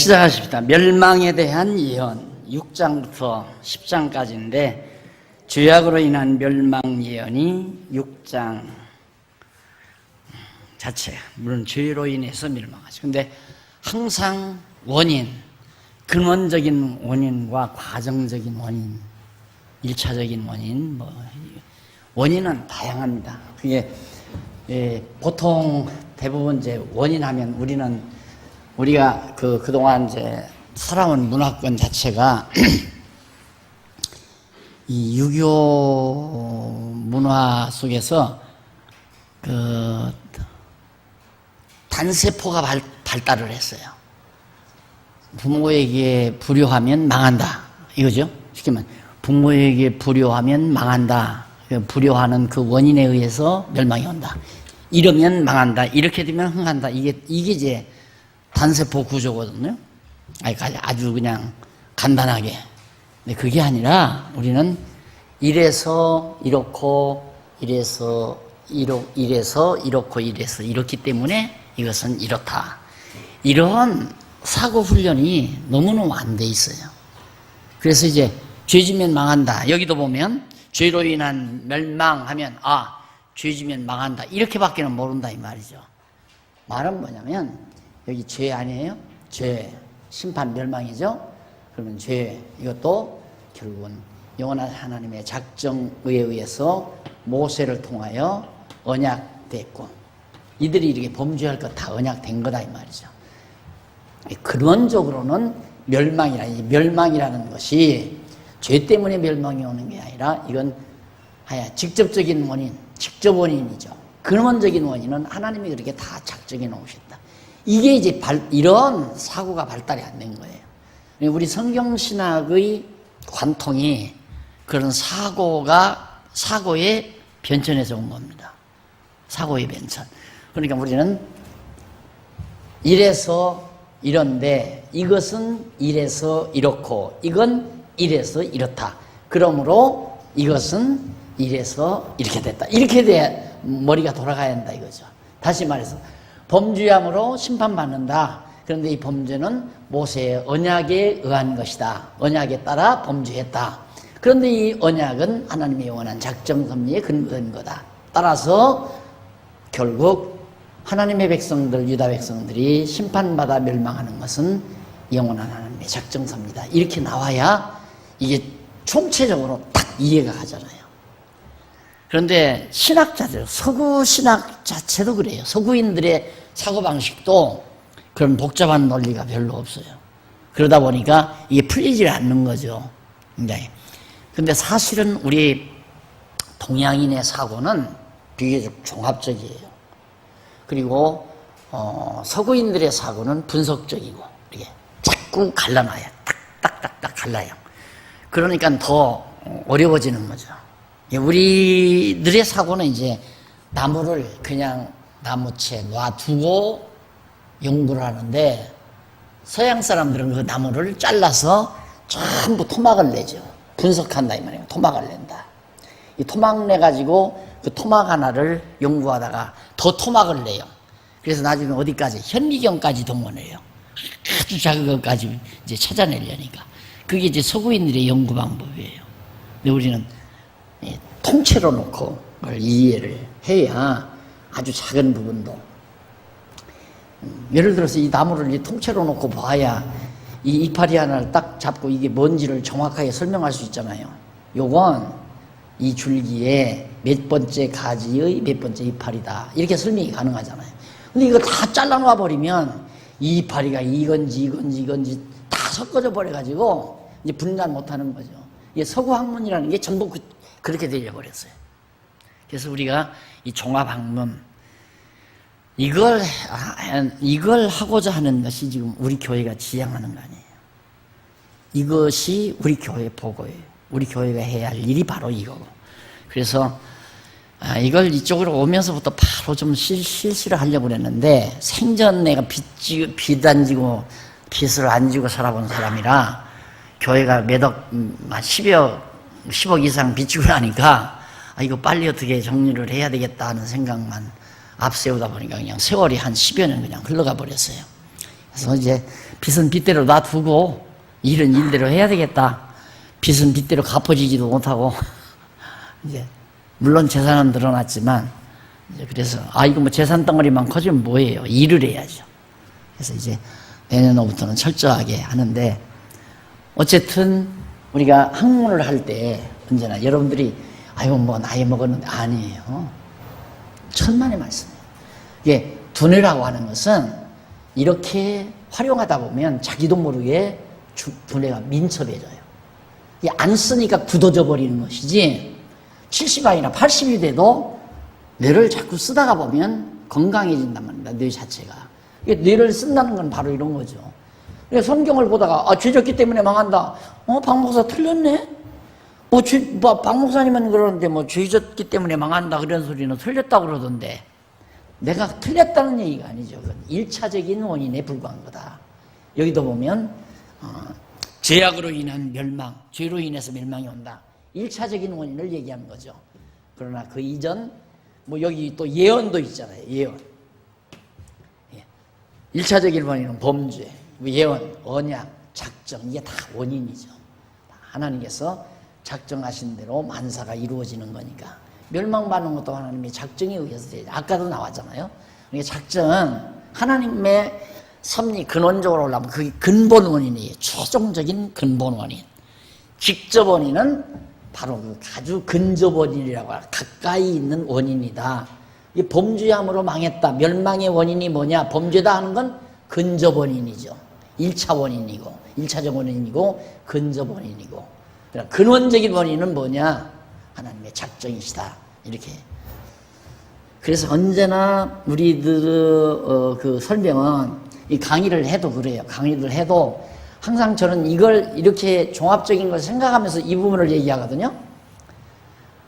시작하십시다. 멸망에 대한 예언 6장부터 10장까지인데 죄악으로 인한 멸망 예언이 6장 자체, 물론 죄로 인해서 멸망하죠. 근데 항상 원인, 근원적인 원인과 과정적인 원인, 1차적인 원인, 원인은 다양합니다. 그게 보통 대부분 이제 원인하면 우리가 그동안 이제 살아온 문화권 자체가 이 유교 문화 속에서 단세포가 발달을 했어요. 부모에게 불효하면 망한다. 이거죠. 쉽게 말하면 부모에게 불효하면 망한다. 불효하는 그 원인에 의해서 멸망이 온다. 이러면 망한다. 이렇게 되면 흥한다. 이게 이제 단세포 구조거든요. 아주 그냥 간단하게. 근데 그게 아니라 우리는 이래서 이렇고 이래서 이렇고 이래서 이렇기 때문에 이것은 이렇다. 이런 사고 훈련이 너무너무 안 돼 있어요. 그래서 이제 죄지면 망한다. 여기도 보면 죄로 인한 멸망하면 죄지면 망한다. 이렇게밖에는 모른다 이 말이죠. 말은 뭐냐면 여기 죄 아니에요? 죄, 심판, 멸망이죠? 그러면 죄, 이것도 결국은 영원한 하나님의 작정에 의해서 모세를 통하여 언약됐고 이들이 이렇게 범죄할 것 다 언약된 거다 이 말이죠. 근원적으로는 멸망이라는 것이 죄 때문에 멸망이 오는 게 아니라 이건 직접적인 원인, 직접 원인이죠. 근원적인 원인은 하나님이 그렇게 다 작정해 놓으셨다. 이게 이제 이런 사고가 발달이 안 된 거예요. 우리 성경신학의 관통이 그런 사고의 변천에서 온 겁니다. 사고의 변천. 그러니까 우리는 이래서 이런데 이것은 이래서 이렇고 이건 이래서 이렇다. 그러므로 이것은 이래서 이렇게 됐다. 이렇게 돼야 머리가 돌아가야 한다 이거죠. 다시 말해서 범죄함으로 심판받는다. 그런데 이 범죄는 모세의 언약에 의한 것이다. 언약에 따라 범죄했다. 그런데 이 언약은 하나님의 영원한 작정 섭리에 근거된 거다. 따라서 결국 하나님의 백성들, 유다 백성들이 심판받아 멸망하는 것은 영원한 하나님의 작정 섭리다. 이렇게 나와야 이게 총체적으로 딱 이해가 가잖아요. 그런데 신학자들, 서구 신학 자체도 그래요. 서구인들의 사고방식도 그런 복잡한 논리가 별로 없어요. 그러다 보니까 이게 풀리지 않는 거죠. 근데 사실은 우리 동양인의 사고는 비교적 종합적이에요. 그리고 서구인들의 사고는 분석적이고 이렇게 자꾸 갈라놔요. 딱딱딱딱 갈라요. 그러니까 더 어려워지는 거죠. 우리들의 사고는 이제 나무를 그냥 나무채 놔두고 연구를 하는데 서양 사람들은 그 나무를 잘라서 전부 토막을 내죠. 분석한다 이 말이에요. 토막을 낸다. 이 토막 내가지고 그 토막 하나를 연구하다가 더 토막을 내요. 그래서 나중에 어디까지? 현미경까지 동원해요. 아주 작은 것까지 이제 찾아내려니까. 그게 이제 서구인들의 연구 방법이에요. 근데 우리는 통째로 놓고 그걸 이해를 해야 아주 작은 부분도 예를 들어서 이 나무를 통째로 놓고 봐야 이 이파리 하나를 딱 잡고 이게 뭔지를 정확하게 설명할 수 있잖아요. 요건 이 줄기의 몇 번째 가지의 몇 번째 이파리다. 이렇게 설명이 가능하잖아요. 근데 이거 다 잘라놔 버리면 이 이파리가 이건지 다 섞어져 버려가지고 이제 분간 못하는 거죠. 이게 서구 학문이라는 게 전부 그렇게 되어버렸어요. 그래서 우리가 이 종합학문 이걸 하고자 하는 것이 지금 우리 교회가 지향하는 거 아니에요. 이것이 우리 교회 보고예요. 우리 교회가 해야 할 일이 바로 이거고. 그래서 이걸 이쪽으로 오면서부터 바로 좀 실시를 하려고 그랬는데 생전 내가 빚 안 지고 빚을 안 지고 살아본 사람이라 교회가 몇억, 10억 이상 빚지고 나니까 이거 빨리 어떻게 정리를 해야 되겠다 하는 생각만 앞세우다 보니까 그냥 세월이 한 10여 년 그냥 흘러가 버렸어요. 그래서 이제 빚은 빚대로 놔두고 일은 일대로 해야 되겠다. 빚은 빚대로 갚아지지도 못하고 이제 물론 재산은 늘어났지만 이제 그래서 이거 뭐 재산 덩어리만 커지면 뭐예요? 일을 해야죠. 그래서 이제 내년부터는 철저하게 하는데 어쨌든 우리가 학문을 할 때 언제나 여러분들이 아유 뭐 나이 먹었는데 아니에요. 천만의 말씀이에요. 이게 두뇌라고 하는 것은 이렇게 활용하다 보면 자기도 모르게 두뇌가 민첩해져요. 이게 안 쓰니까 굳어져 버리는 것이지 70이나 80이 돼도 뇌를 자꾸 쓰다가 보면 건강해진단 말입니다. 뇌 자체가. 뇌를 쓴다는 건 바로 이런 거죠. 성경을 보다가 죄졌기 때문에 망한다. 박 목사 틀렸네? 박 목사님은 그러는데 죄졌기 때문에 망한다 그런 소리는 틀렸다고 그러던데 내가 틀렸다는 얘기가 아니죠. 그건 1차적인 원인에 불과한 거다. 여기도 보면 죄악으로 인한 멸망, 죄로 인해서 멸망이 온다. 1차적인 원인을 얘기하는 거죠. 그러나 그 이전 여기 또 예언도 있잖아요. 예언. 1차적인 원인은 범죄, 예언, 언약, 작정 이게 다 원인이죠. 하나님께서 작정하신 대로 만사가 이루어지는 거니까 멸망받는 것도 하나님의 작정에 의해서 되죠. 아까도 나왔잖아요. 그러니까 작정은 하나님의 섭리 근원적으로 올라가면 그게 근본 원인이에요. 최종적인 근본 원인. 직접 원인은 바로 그 아주 근접 원인이라고 해요. 가까이 있는 원인이다. 이 범죄함으로 망했다. 멸망의 원인이 뭐냐? 범죄다 하는 건 근접 원인이죠. 1차 원인이고 1차적 원인이고 근접 원인이고 근원적인 원인은 뭐냐? 하나님의 작정이시다. 이렇게. 그래서 언제나 우리들 그 설명은 이 강의를 해도 그래요. 강의를 해도 항상 저는 이걸 이렇게 종합적인 걸 생각하면서 이 부분을 얘기하거든요.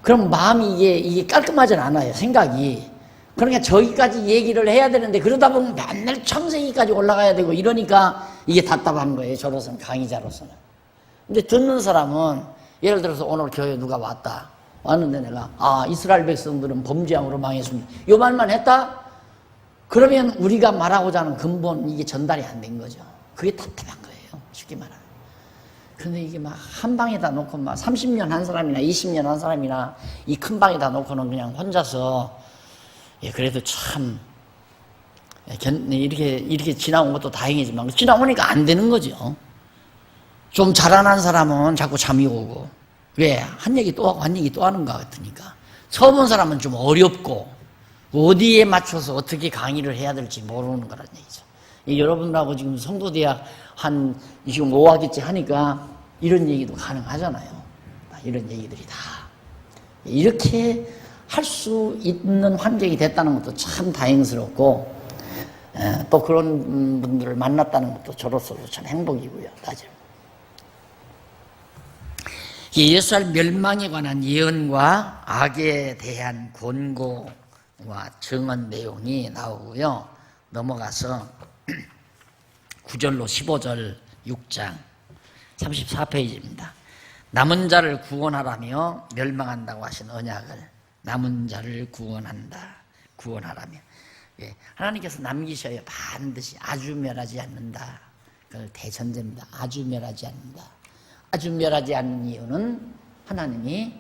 그럼 마음이 이게 깔끔하진 않아요. 생각이. 그러니까 저기까지 얘기를 해야 되는데 그러다 보면 맨날 창세기까지 올라가야 되고 이러니까 이게 답답한 거예요. 저로서는 강의자로서는. 근데 듣는 사람은 예를 들어서 오늘 교회에 누가 왔는데 내가 이스라엘 백성들은 범죄함으로 망했습니다. 이 말만 했다? 그러면 우리가 말하고자 하는 근본 이게 전달이 안 된 거죠. 그게 답답한 거예요. 쉽게 말하면. 그런데 이게 막 한 방에다 놓고 막 30년 한 사람이나 20년 한 사람이나 이 큰 방에다 놓고는 그냥 혼자서 그래도 참 이렇게 지나온 것도 다행이지만 지나오니까 안 되는 거죠. 좀 자라난 사람은 자꾸 잠이 오고 왜? 한 얘기 또 하고 한 얘기 또 하는 것 같으니까 처음 온 사람은 좀 어렵고 어디에 맞춰서 어떻게 강의를 해야 될지 모르는 거란 얘기죠. 여러분하고 지금 성도대학 지금 5학기째 하니까 이런 얘기도 가능하잖아요. 이런 얘기들이 다 이렇게 할 수 있는 환경이 됐다는 것도 참 다행스럽고 또 그런 분들을 만났다는 것도 저로서도 참 행복이고요. 맞아요. 예수할 멸망에 관한 예언과 악에 대한 권고와 증언 내용이 나오고요. 넘어가서 9절로 15절 6장 34페이지입니다. 남은 자를 구원하라며 멸망한다고 하신 언약을 남은 자를 구원하라며 하나님께서 남기셔야 반드시 아주 멸하지 않는다. 그걸 대전제입니다. 아주 멸하지 않는다. 아주 멸하지 않는 이유는 하나님이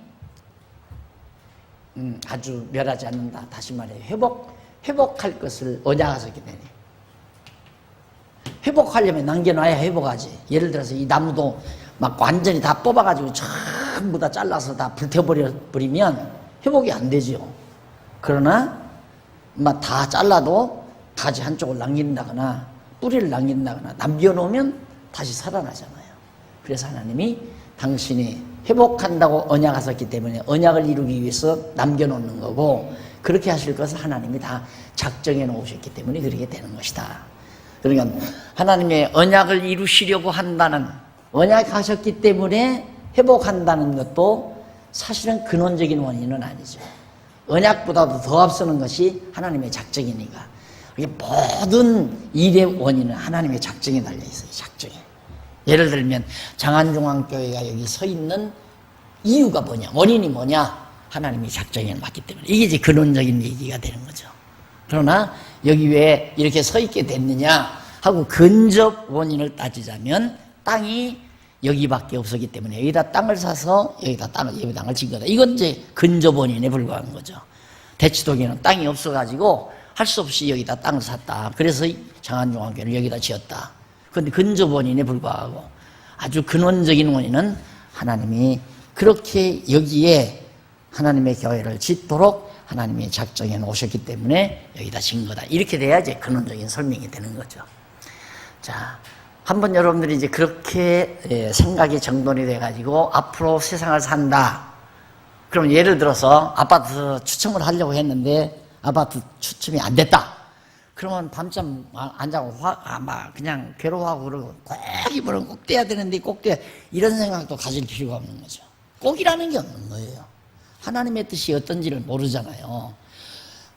아주 멸하지 않는다. 다시 말해 회복할 것을 언약하셨기 때문에 회복하려면 남겨놔야 회복하지. 예를 들어서 이 나무도 막 완전히 다 뽑아가지고 전부 다 잘라서 다 불태워버리면 회복이 안 되죠. 그러나 막 다 잘라도 가지 한쪽을 남긴다거나 뿌리를 남긴다거나 남겨놓으면 다시 살아나잖아요. 그래서 하나님이 당신이 회복한다고 언약하셨기 때문에 언약을 이루기 위해서 남겨놓는 거고 그렇게 하실 것을 하나님이 다 작정해 놓으셨기 때문에 그렇게 되는 것이다. 그러니까 하나님의 언약을 이루시려고 한다는 언약하셨기 때문에 회복한다는 것도 사실은 근원적인 원인은 아니죠. 언약보다도 더 앞서는 것이 하나님의 작정이니까 모든 일의 원인은 하나님의 작정에 달려있어요. 작정에. 예를 들면 장안중앙교회가 여기 서 있는 이유가 뭐냐, 원인이 뭐냐, 하나님이 작정에 맞기 때문에 이게 이제 근원적인 얘기가 되는 거죠. 그러나 여기 왜 이렇게 서 있게 됐느냐, 하고 근접 원인을 따지자면 땅이 여기밖에 없었기 때문에 여기다 땅을 사서 여기다 땅을 진 거다. 이건 이제 근접 원인에 불과한 거죠. 대치동에는 땅이 없어가지고 할 수 없이 여기다 땅을 샀다. 그래서 장안중앙교회를 여기다 지었다. 그런데 근접 원인에 불과하고 아주 근원적인 원인은 하나님이 그렇게 여기에 하나님의 교회를 짓도록 하나님이 작정해 놓으셨기 때문에 여기다 진 거다. 이렇게 돼야지 근원적인 설명이 되는 거죠. 자, 한번 여러분들이 이제 그렇게 생각이 정돈이 돼가지고 앞으로 세상을 산다. 그럼 예를 들어서 아파트 추첨을 하려고 했는데 아파트 추첨이 안 됐다. 그러면 밤잠 안 자고 막 그냥 괴로워하고 그러고 꼭 이번엔 꼭 떼야 되는데 꼭 떼야 이런 생각도 가질 필요가 없는 거죠. 꼭이라는 게 없는 거예요. 하나님의 뜻이 어떤지를 모르잖아요.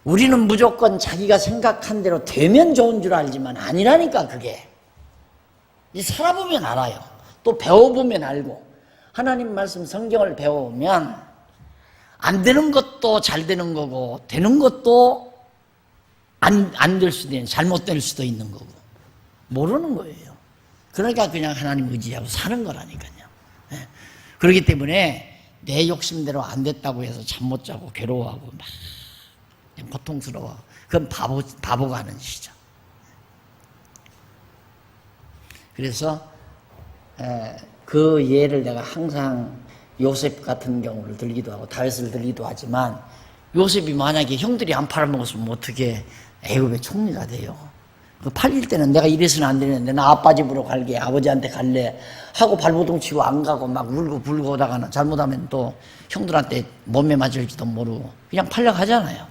우리는 무조건 자기가 생각한 대로 되면 좋은 줄 알지만 아니라니까 그게. 살아보면 알아요. 또 배워보면 알고 하나님 말씀 성경을 배워보면 안 되는 것도 잘 되는 거고 되는 것도 안 될 수도 있는 잘못될 수도 있는 거고 모르는 거예요. 그러니까 그냥 하나님 의지하고 사는 거라니까요. 네. 그렇기 때문에 내 욕심대로 안 됐다고 해서 잠 못 자고 괴로워하고 막 고통스러워. 그건 바보가 하는 짓이죠. 그래서 그 예를 내가 항상 요셉 같은 경우를 들기도 하고 다윗을 들기도 하지만 요셉이 만약에 형들이 안 팔아먹었으면 어떻게 애굽의 총리가 돼요. 팔릴 때는 내가 이래서는 안 되는데 나 아빠 집으로 갈게 아버지한테 갈래 하고 발버둥 치고 안 가고 막 울고 불고 오다가는 잘못하면 또 형들한테 몸에 맞을지도 모르고 그냥 팔려가잖아요.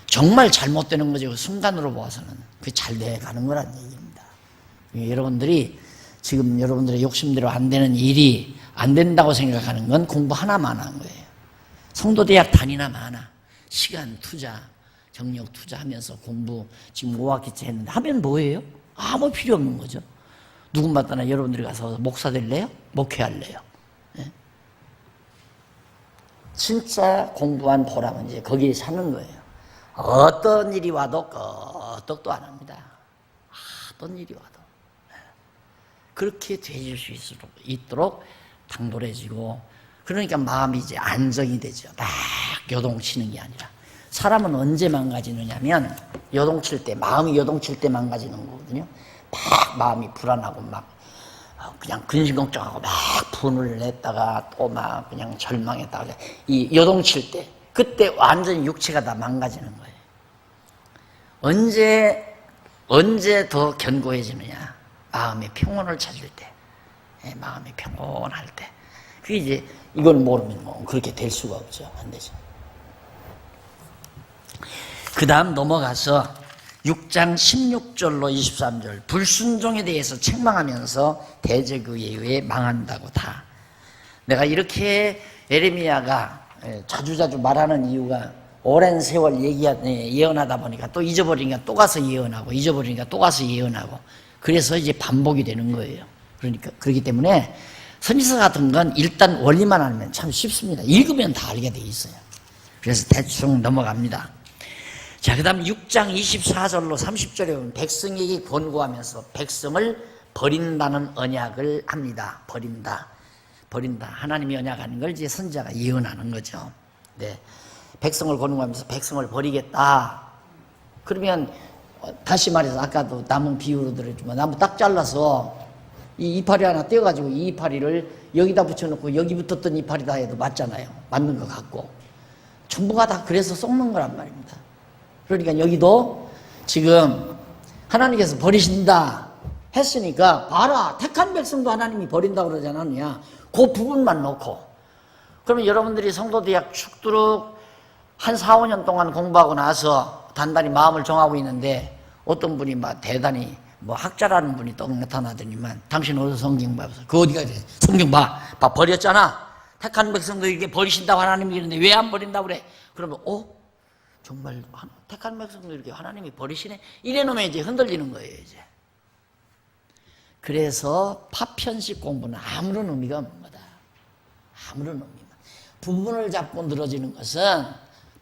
정말 잘못되는 거죠. 순간으로 보아서는 그게 잘 돼가는 거란 얘기입니다. 여러분들이 지금 여러분들의 욕심대로 안 되는 일이 안 된다고 생각하는 건 공부 하나만 한 거예요. 성도대학 다니나 마나 시간 투자 경력 투자하면서 공부 지금 5학기째 했는데 하면 뭐예요? 아무 필요 없는 거죠. 누군가나 여러분들이 가서 목사 될래요? 목회할래요? 네? 진짜 공부한 보람은 이제 거기에 사는 거예요. 어떤 일이 와도 끄떡도 안 합니다. 어떤 일이 와도. 그렇게 되실 수 있도록 당돌해지고 그러니까 마음이 이제 안정이 되죠. 막 요동치는 게 아니라 사람은 언제 망가지느냐면 요동칠 때 마음이 요동칠 때 망가지는 거거든요. 막 마음이 불안하고 막 그냥 근심걱정하고 막 분을 냈다가 또 막 그냥 절망했다가 이 요동칠 때 그때 완전히 육체가 다 망가지는 거예요. 언제 더 견고해지느냐? 마음의 평온을 찾을 때, 마음이 평온할 때. 그게 이제 이걸 모르면 뭐 그렇게 될 수가 없죠. 안 되죠. 그 다음 넘어가서 6장 16절로 23절 불순종에 대해서 책망하면서 대제그 예후에 망한다고 다. 내가 이렇게 예레미야가 자주자주 말하는 이유가 오랜 세월 예언하다 보니까 또 잊어버리니까 또 가서 예언하고 잊어버리니까 또 가서 예언하고 그래서 이제 반복이 되는 거예요. 그러니까 그렇기 때문에 선지서 같은 건 일단 원리만 알면 참 쉽습니다. 읽으면 다 알게 돼 있어요. 그래서 대충 넘어갑니다. 자, 그 다음 6장 24절로 30절에 보면 백성에게 권고하면서 백성을 버린다는 언약을 합니다. 버린다. 하나님이 언약하는 걸 이제 선지자가 예언하는 거죠. 네. 백성을 권고하면서 백성을 버리겠다. 그러면 다시 말해서 아까도 나무 비유로 들었지만 나무 딱 잘라서 이 이파리 하나 떼어가지고 이 이파리를 여기다 붙여놓고 여기 붙었던 이파리다 해도 맞잖아요. 맞는 것 같고 전부가 다 그래서 썩는 거란 말입니다. 그러니까 여기도 지금 하나님께서 버리신다 했으니까 봐라 택한 백성도 하나님이 버린다고 그러지 않았느냐. 그 부분만 놓고 그러면 여러분들이 성도대학 축도록 한 4, 5년 동안 공부하고 나서 단단히 마음을 정하고 있는데 어떤 분이 막 대단히 뭐 학자라는 분이 떡 나타나더니만 당신 어디서 성경 봐서 그 어디가 이래 성경 봐 버렸잖아. 택한 백성도 이게 버리신다고 하나님이 이러는데 왜 안 버린다고 그래. 그러면 정말 택한 백성도 이렇게 하나님이 버리시네 이래 놓으면 이제 흔들리는 거예요. 이제 그래서 파편식 공부는 아무런 의미가 없는 거다. 아무런 의미가. 분문을 잡고 늘어지는 것은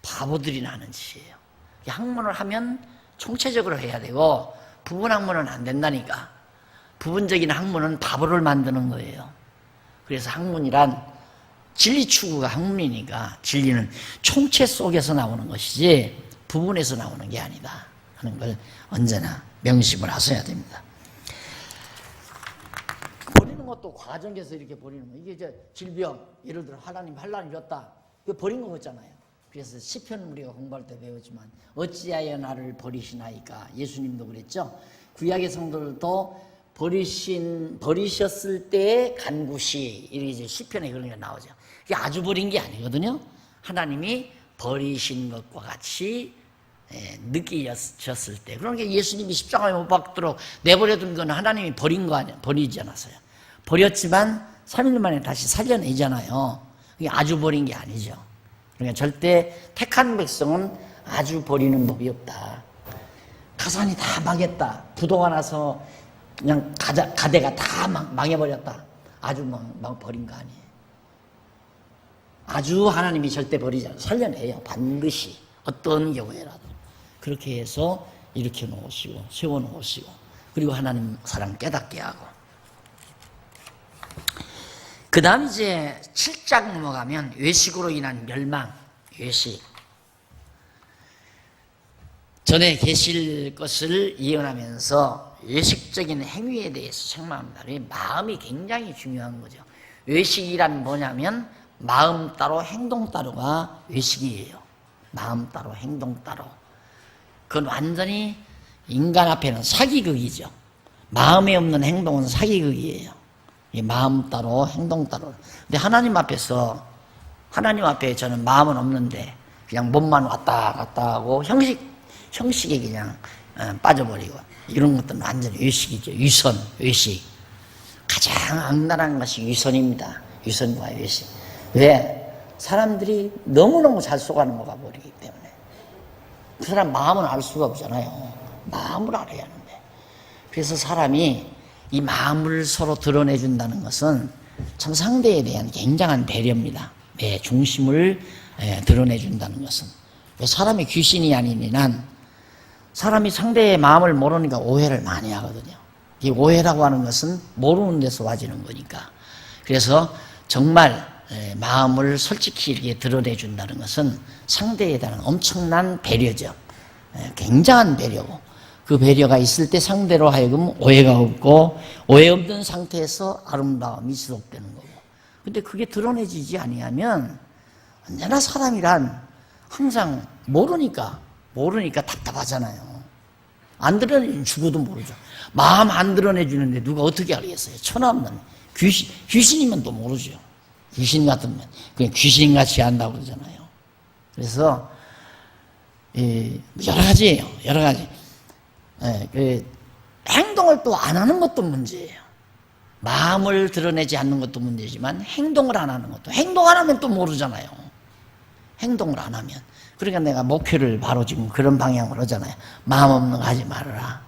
바보들이 하는 짓이에요. 학문을 하면 총체적으로 해야 되고 부분 학문은 안 된다니까. 부분적인 학문은 바보를 만드는 거예요. 그래서 학문이란 진리 추구가 학문이니까 진리는 총체 속에서 나오는 것이지 부분에서 나오는 게 아니다 하는 걸 언제나 명심을 하셔야 됩니다. 버리는 것도 과정에서 이렇게 버리는 거. 이게 이제 질병, 예를 들어 환란이 줬다. 이거 버린 거 같잖아요. 그래서 시편 우리가 공부할 때 배웠지만 어찌하여 나를 버리시나이까. 예수님도 그랬죠. 구약의 성도들도 버리셨을 때의 간구시, 이렇게 이제 시편에 그런 게 나오죠. 이게 아주 버린 게 아니거든요. 하나님이 버리신 것과 같이 느끼셨을 때. 그러니까 예수님이 십자가에 못 박도록 내버려둔 건 하나님이 버린 거 아니야. 버리지 않았어요. 버렸지만 3일 만에 다시 살려내잖아요. 그게 아주 버린 게 아니죠. 그러니까 절대 택한 백성은 아주 버리는 법이 없다. 가산이 다 망했다. 부도가 나서 그냥 가대가 다 망해버렸다. 아주 버린 거 아니에요. 아주 하나님이 절대 버리지 않아요. 살려내요. 반드시 어떤 경우에라도. 그렇게 해서 일으켜 놓으시고 세워놓으시고 그리고 하나님 사랑 깨닫게 하고. 그 다음 이제 7장 넘어가면 외식으로 인한 멸망, 외식. 전에 계실 것을 예언하면서 외식적인 행위에 대해서 책망합니다. 마음이 굉장히 중요한 거죠. 외식이란 뭐냐면 마음 따로 행동 따로가 외식이에요. 마음 따로 행동 따로. 그건 완전히 인간 앞에는 사기극이죠. 마음에 없는 행동은 사기극이에요. 마음 따로 행동 따로. 근데 하나님 앞에 저는 마음은 없는데 그냥 몸만 왔다 갔다 하고 형식에 그냥 빠져버리고 이런 것들은 완전히 외식이죠. 위선, 외식. 가장 악랄한 것이 위선입니다. 위선과 외식. 왜? 사람들이 너무너무 잘 속아는 거가 버리기 때문에. 그 사람 마음은 알 수가 없잖아요. 마음을 알아야 하는데. 그래서 사람이 이 마음을 서로 드러내준다는 것은 참 상대에 대한 굉장한 배려입니다. 내 중심을 드러내준다는 것은. 사람이 귀신이 아니니 난 사람이 상대의 마음을 모르니까 오해를 많이 하거든요. 이 오해라고 하는 것은 모르는 데서 와지는 거니까. 그래서 정말 마음을 솔직히 이렇게 드러내준다는 것은 상대에 대한 엄청난 배려죠. 굉장한 배려고. 그 배려가 있을 때 상대로 하여금 오해가 없고 오해 없는 상태에서 아름다움이 지속되는 거고. 근데 그게 드러내지지 아니하면 언제나 사람이란 항상 모르니까 답답하잖아요. 안 드러내주면 죽어도 모르죠. 마음 안 드러내주는데 누가 어떻게 알겠어요? 천하없는 귀신이면 또 모르죠. 귀신 같으면 그냥 귀신같이 한다고 그러잖아요. 그래서 여러 가지예요. 여러 가지. 행동을 또 안 하는 것도 문제예요. 마음을 드러내지 않는 것도 문제지만 행동을 안 하는 것도. 행동 안 하면 또 모르잖아요. 행동을 안 하면. 그러니까 내가 목표를 바로 지금 그런 방향으로 하잖아요. 마음 없는 거 하지 말아라.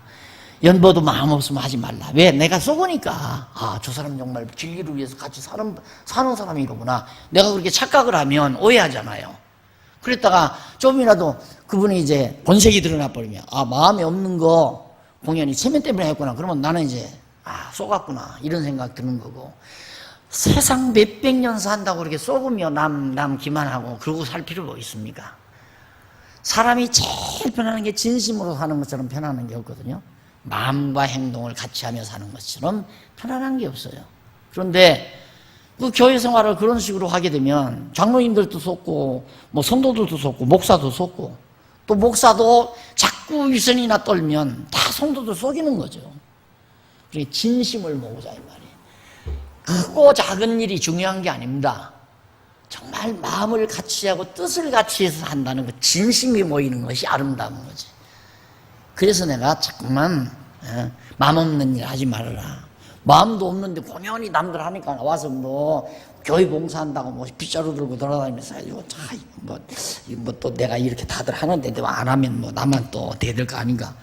연보도 마음 없으면 하지 말라. 왜? 내가 쏘으니까 저 사람 정말 진리를 위해서 같이 사는 사람이로구나. 내가 그렇게 착각을 하면 오해하잖아요. 그랬다가 좀이라도 그분이 이제 본색이 드러나 버리면 마음에 없는 거 공연이 체면 때문에 했구나. 그러면 나는 이제 쏘갔구나 이런 생각 드는 거고. 세상 몇백 년 산다고 그렇게 쏘으며 남 기만하고 그러고 살 필요가 있습니까? 사람이 제일 편안한 게 진심으로 사는 것처럼 편안한 게 없거든요. 마음과 행동을 같이 하며 사는 것처럼 편안한 게 없어요. 그런데 그 교회 생활을 그런 식으로 하게 되면 장로님들도 속고 성도들도 속고 목사도 속고 또 목사도 자꾸 위선이나 떨면 다 성도들 속이는 거죠. 그러니까 진심을 모으자 이 말이에요. 크고 작은 일이 중요한 게 아닙니다. 정말 마음을 같이 하고 뜻을 같이 해서 한다는 그 진심이 모이는 것이 아름다운 거지. 그래서 내가 자꾸만 마음 없는 일 하지 말아라. 마음도 없는데 공연히 남들 하니까 와서 교회 봉사한다고 빗자루 들고 돌아다니면서 또 내가 이렇게 다들 하는데 내가 안 하면 나만 또 대들 거 아닌가.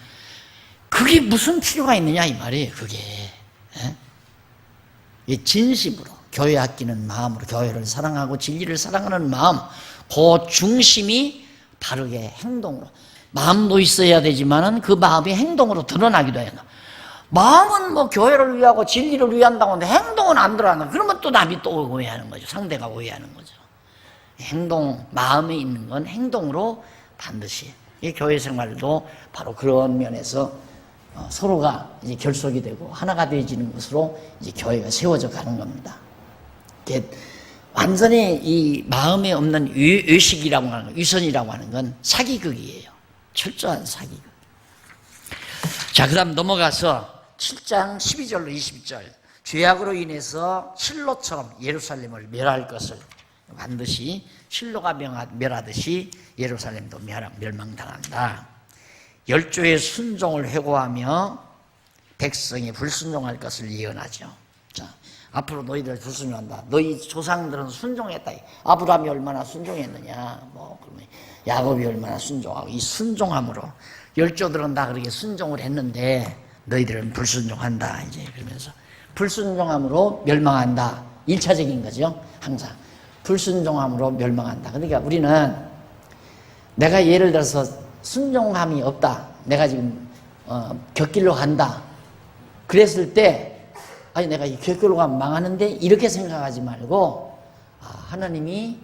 그게 무슨 필요가 있느냐 이 말이에요. 그게 이 진심으로 교회 아끼는 마음으로 교회를 사랑하고 진리를 사랑하는 마음, 그 중심이 바르게 행동으로. 마음도 있어야 되지만은 그 마음이 행동으로 드러나기도 해요. 마음은 뭐 교회를 위하고 진리를 위한다고 하는데 행동은 안 드러난다. 그러면 또 남이 또 오해하는 거죠. 상대가 오해하는 거죠. 행동, 마음에 있는 건 행동으로 반드시. 이 교회 생활도 바로 그런 면에서 서로가 이제 결속이 되고 하나가 되어지는 것으로 이제 교회가 세워져 가는 겁니다. 완전히 이 마음에 없는 의식이라고 하는 건, 위선이라고 하는 건 사기극이에요. 철저한 사기극. 자, 그 다음 넘어가서 7장 12절로 22절. 죄악으로 인해서 실로처럼 예루살렘을 멸할 것을 반드시 실로가 멸하듯이 예루살렘도 멸망당한다. 열조의 순종을 회고하며 백성이 불순종할 것을 예언하죠. 자, 앞으로 너희들 불순종한다. 너희 조상들은 순종했다. 아브라함이 얼마나 순종했느냐. 뭐 그러면 야곱이 얼마나 순종하고 이 순종함으로 열조들은 다 그렇게 순종을 했는데 너희들은 불순종한다. 이제 그러면서 불순종함으로 멸망한다. 1차적인 거죠. 항상 불순종함으로 멸망한다. 그러니까 우리는 내가 예를 들어서 순종함이 없다. 내가 지금 곁길로 간다. 그랬을 때 아니 내가 이 곁길로 가면 망하는데 이렇게 생각하지 말고 하나님이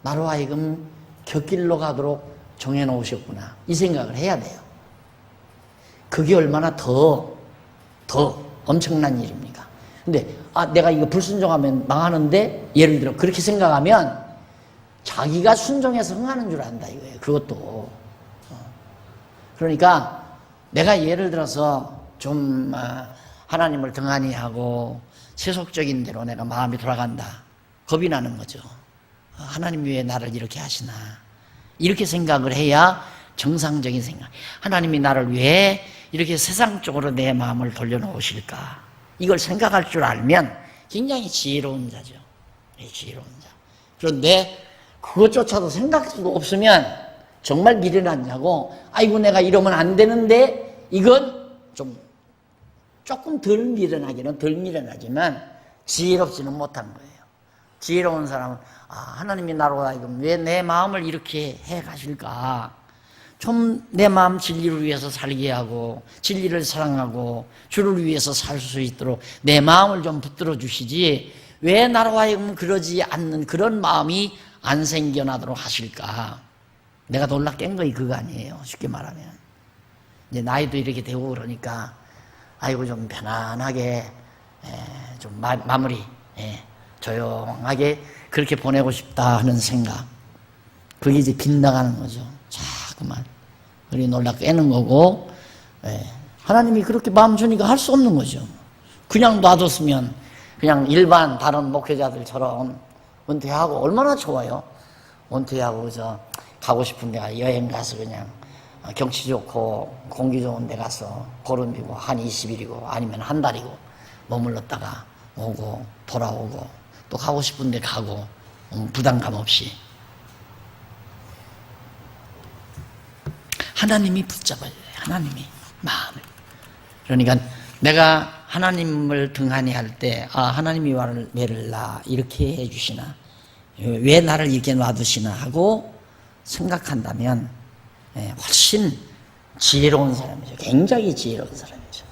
나로 하여금 곁길로 가도록 정해놓으셨구나. 이 생각을 해야 돼요. 그게 얼마나 더 엄청난 일입니까? 근데 내가 이거 불순종하면 망하는데 예를 들어 그렇게 생각하면 자기가 순종해서 흥하는 줄 안다 이거예요. 그것도. 그러니까 내가 예를 들어서 좀 하나님을 등한히 하고 세속적인 대로 내가 마음이 돌아간다. 겁이 나는 거죠. 하나님 왜 나를 이렇게 하시나. 이렇게 생각을 해야 정상적인 생각. 하나님이 나를 왜 이렇게 세상적으로 내 마음을 돌려놓으실까. 이걸 생각할 줄 알면 굉장히 지혜로운 자죠. 지혜로운 자. 그런데 그것조차도 생각할 수도 없으면 정말 미련한 자고 아이고 내가 이러면 안 되는데 이건 조금 덜 미련하기는 덜 미련하지만 지혜롭지는 못한 거예요. 지혜로운 사람은 하나님이 나로 하여금 왜 내 마음을 이렇게 해 가실까. 좀 내 마음 진리를 위해서 살게 하고 진리를 사랑하고 주를 위해서 살 수 있도록 내 마음을 좀 붙들어 주시지 왜 나로 하여금 그러지 않는 그런 마음이 안 생겨나도록 하실까. 내가 놀라 깬 거이 그거 아니에요. 쉽게 말하면 이제 나이도 이렇게 되고 그러니까 아이고 좀 편안하게 좀 마무리 조용하게 그렇게 보내고 싶다 하는 생각. 그게 이제 빗나가는 거죠. 자꾸만 우리 놀라 깨는 거고 하나님이 그렇게 마음 주니까 할 수 없는 거죠. 그냥 놔뒀으면 그냥 일반 다른 목회자들처럼 은퇴하고 얼마나 좋아요. 은퇴하고 가고 싶은 데 여행 가서 그냥 경치 좋고 공기 좋은 데 가서 보름이고 한 20일이고 아니면 한 달이고 머물렀다가 오고 돌아오고 또 가고 싶은 데 가고 부담감 없이. 하나님이 붙잡아야 돼요. 하나님이 마음을. 그러니까 내가 하나님을 등한히 할 때 하나님이 왜를 나 이렇게 해주시나 왜 나를 이렇게 놔두시나 하고 생각한다면 훨씬 지혜로운 사람이죠. 굉장히 지혜로운 사람이죠.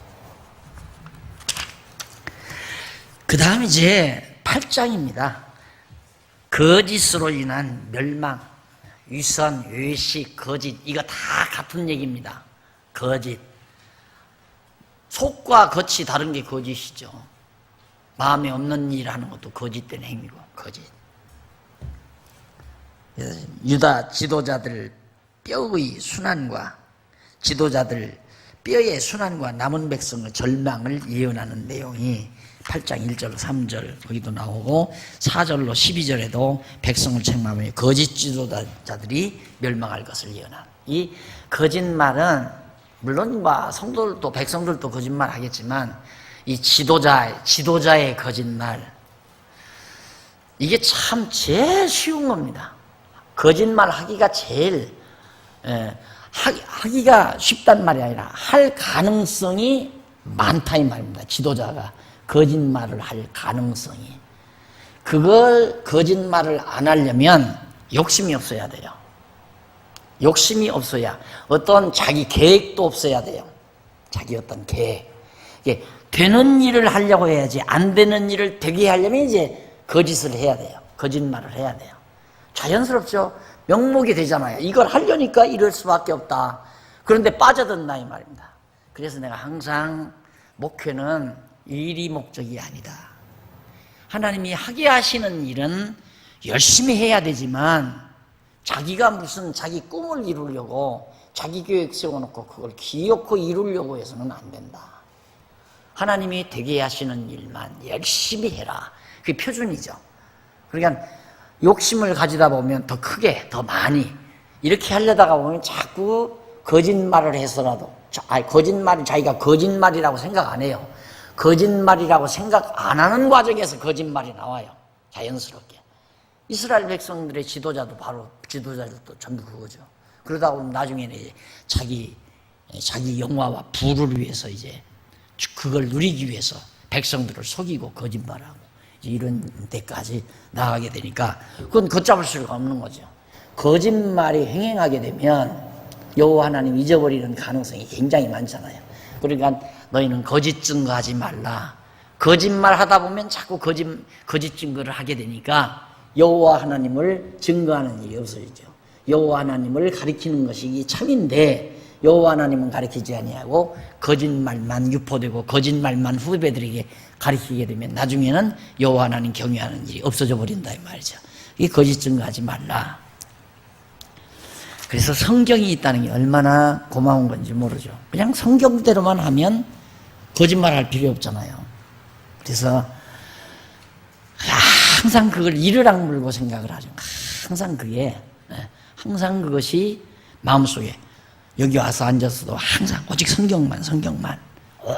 그 다음 이제 8장입니다. 거짓으로 인한 멸망, 위선, 외식, 거짓 이거 다 같은 얘기입니다. 거짓. 속과 겉이 다른 게 거짓이죠. 마음에 없는 일 하는 것도 거짓된 행위고 거짓. 유다 지도자들 뼈의 순환과 지도자들 뼈의 순환과 남은 백성의 절망을 예언하는 내용이 8장 1절 3절 거기도 나오고 4절로 12절에도 백성을 책망하며 거짓 지도자들이 멸망할 것을 예언하는 이 거짓말은 물론 성도들도 백성들도 거짓말 하겠지만 이 지도자의 거짓말 이게 참 제일 쉬운 겁니다. 거짓말 하기가 제일 하기가 쉽단 말이 아니라 할 가능성이 많다 이 말입니다. 지도자가 거짓말을 할 가능성이. 그걸 거짓말을 안 하려면 욕심이 없어야 돼요. 욕심이 없어야, 어떤 자기 계획도 없어야 돼요. 자기 어떤 계획. 이게 되는 일을 하려고 해야지, 안 되는 일을 되게 하려면 이제 거짓을 해야 돼요. 거짓말을 해야 돼요. 자연스럽죠. 명목이 되잖아요. 이걸 하려니까 이럴 수밖에 없다. 그런데 빠져든다 이 말입니다. 그래서 내가 항상 목회는 일이 목적이 아니다. 하나님이 하게 하시는 일은 열심히 해야 되지만 자기가 무슨 자기 꿈을 이루려고 자기 계획 세워놓고 그걸 기어코 이루려고 해서는 안 된다. 하나님이 되게 하시는 일만 열심히 해라. 그게 표준이죠. 그러니까 욕심을 가지다 보면 더 크게, 더 많이 이렇게 하려다가 보면 자꾸 거짓말을 해서라도, 거짓말이 자기가 거짓말이라고 생각 안 해요. 거짓말이라고 생각 안 하는 과정에서 거짓말이 나와요. 자연스럽게. 이스라엘 백성들의 지도자도 바로 지도자들도 전부 그거죠. 그러다 보면 나중에는 이제 자기 영화와 부를 위해서 이제 그걸 누리기 위해서 백성들을 속이고 거짓말하고 이런 데까지 나가게 되니까 그건 걷잡을 수가 없는 거죠. 거짓말이 횡행하게 되면 여호와 하나님 잊어버리는 가능성이 굉장히 많잖아요. 그러니까 너희는 거짓 증거하지 말라. 거짓말 하다 보면 자꾸 거짓 증거를 하게 되니까 여호와 하나님을 증거하는 일이 없어지죠. 여호와 하나님을 가리키는 것이 참인데 여호와 하나님은 가리키지 아니하고 거짓말만 유포되고 거짓말만 후배들에게 가리키게 되면 나중에는 여호와 하나님 경외하는 일이 없어져 버린다 이 말이죠. 이 거짓 증거하지 말라. 그래서 성경이 있다는 게 얼마나 고마운 건지 모르죠. 그냥 성경대로만 하면 거짓말할 필요 없잖아요. 그래서 항상 그걸 이를 악물고 생각을 하죠. 항상 그것이 마음속에 여기 와서 앉아서도 항상 오직 성경만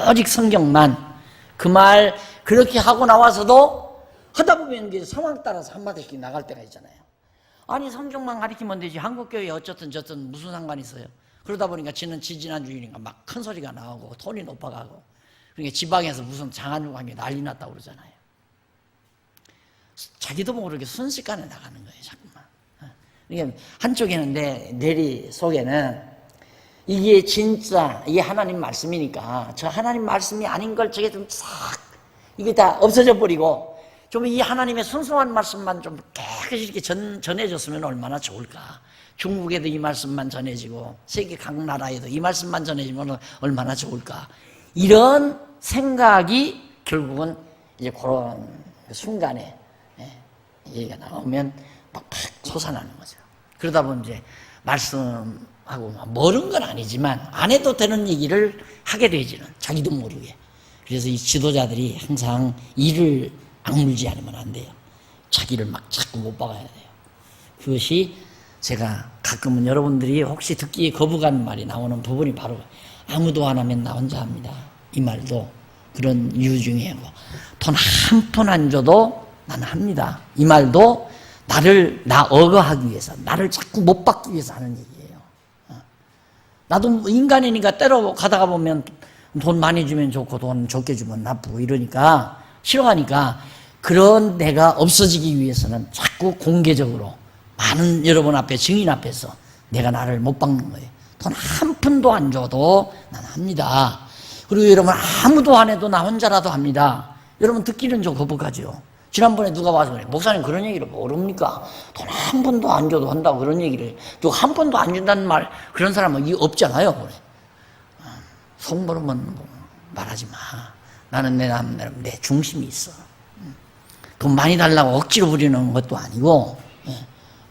오직 성경만 그 말 그렇게 하고 나와서도 하다 보면 이제 상황 따라서 한마디씩 나갈 때가 있잖아요. 아니 성경만 가리키면 되지 한국교회 어쨌든 저쨌든 무슨 상관이 있어요. 그러다 보니까 지지난주일인가 막 큰 소리가 나오고 톤이 높아가고 그러니까 지방에서 무슨 장안유광이 난리 났다고 그러잖아요. 자기도 모르게 순식간에 나가는 거예요 자꾸만. 그러니까 한쪽에는 내리 속에는 이게 진짜 이게 하나님 말씀이니까 저 하나님 말씀이 아닌 걸 저게 좀 싹 이게 다 없어져 버리고 좀 이 하나님의 순수한 말씀만 좀 깨끗이 이렇게 전해졌으면 얼마나 좋을까. 중국에도 이 말씀만 전해지고 세계 각 나라에도 이 말씀만 전해지면 얼마나 좋을까. 이런 생각이 결국은 이제 그런 순간에 얘기가 나오면 막 팍 솟아나는 거죠. 그러다 보면 이제 말씀하고 멀은 건 아니지만 안 해도 되는 얘기를 하게 되지는 자기도 모르게. 그래서 이 지도자들이 항상 일을 악물지 않으면 안 돼요. 자기를 막 자꾸 못 박아야 돼요. 그것이 제가 가끔은 여러분들이 혹시 듣기에 거부가는 말이 나오는 부분이 바로 아무도 안 하면 나 혼자 합니다. 이 말도 그런 이유 중에 돈 한 푼 안 줘도 나는 합니다. 이 말도 나 억어하기 위해서, 나를 자꾸 못 받기 위해서 하는 얘기예요. 나도 인간이니까 때로 가다가 보면 돈 많이 주면 좋고 돈 적게 주면 나쁘고 이러니까 싫어하니까 그런 내가 없어지기 위해서는 자꾸 공개적으로 많은 여러분 앞에 증인 앞에서 내가 나를 못 박는 거예요. 돈 한 푼도 안 줘도 난 합니다. 그리고 여러분 아무도 안 해도 나 혼자라도 합니다. 여러분 듣기는 좀 거북하죠. 지난번에 누가 와서 그래. 목사님 그런 얘기를 모릅니까? 돈 한 푼도 안 줘도 한다고 그런 얘기를. 또 한 푼도 안 준다는 말 그런 사람은 없잖아요. 그래. 속 모르면 말하지 마. 나는 내 중심이 있어. 돈 많이 달라고 억지로 부리는 것도 아니고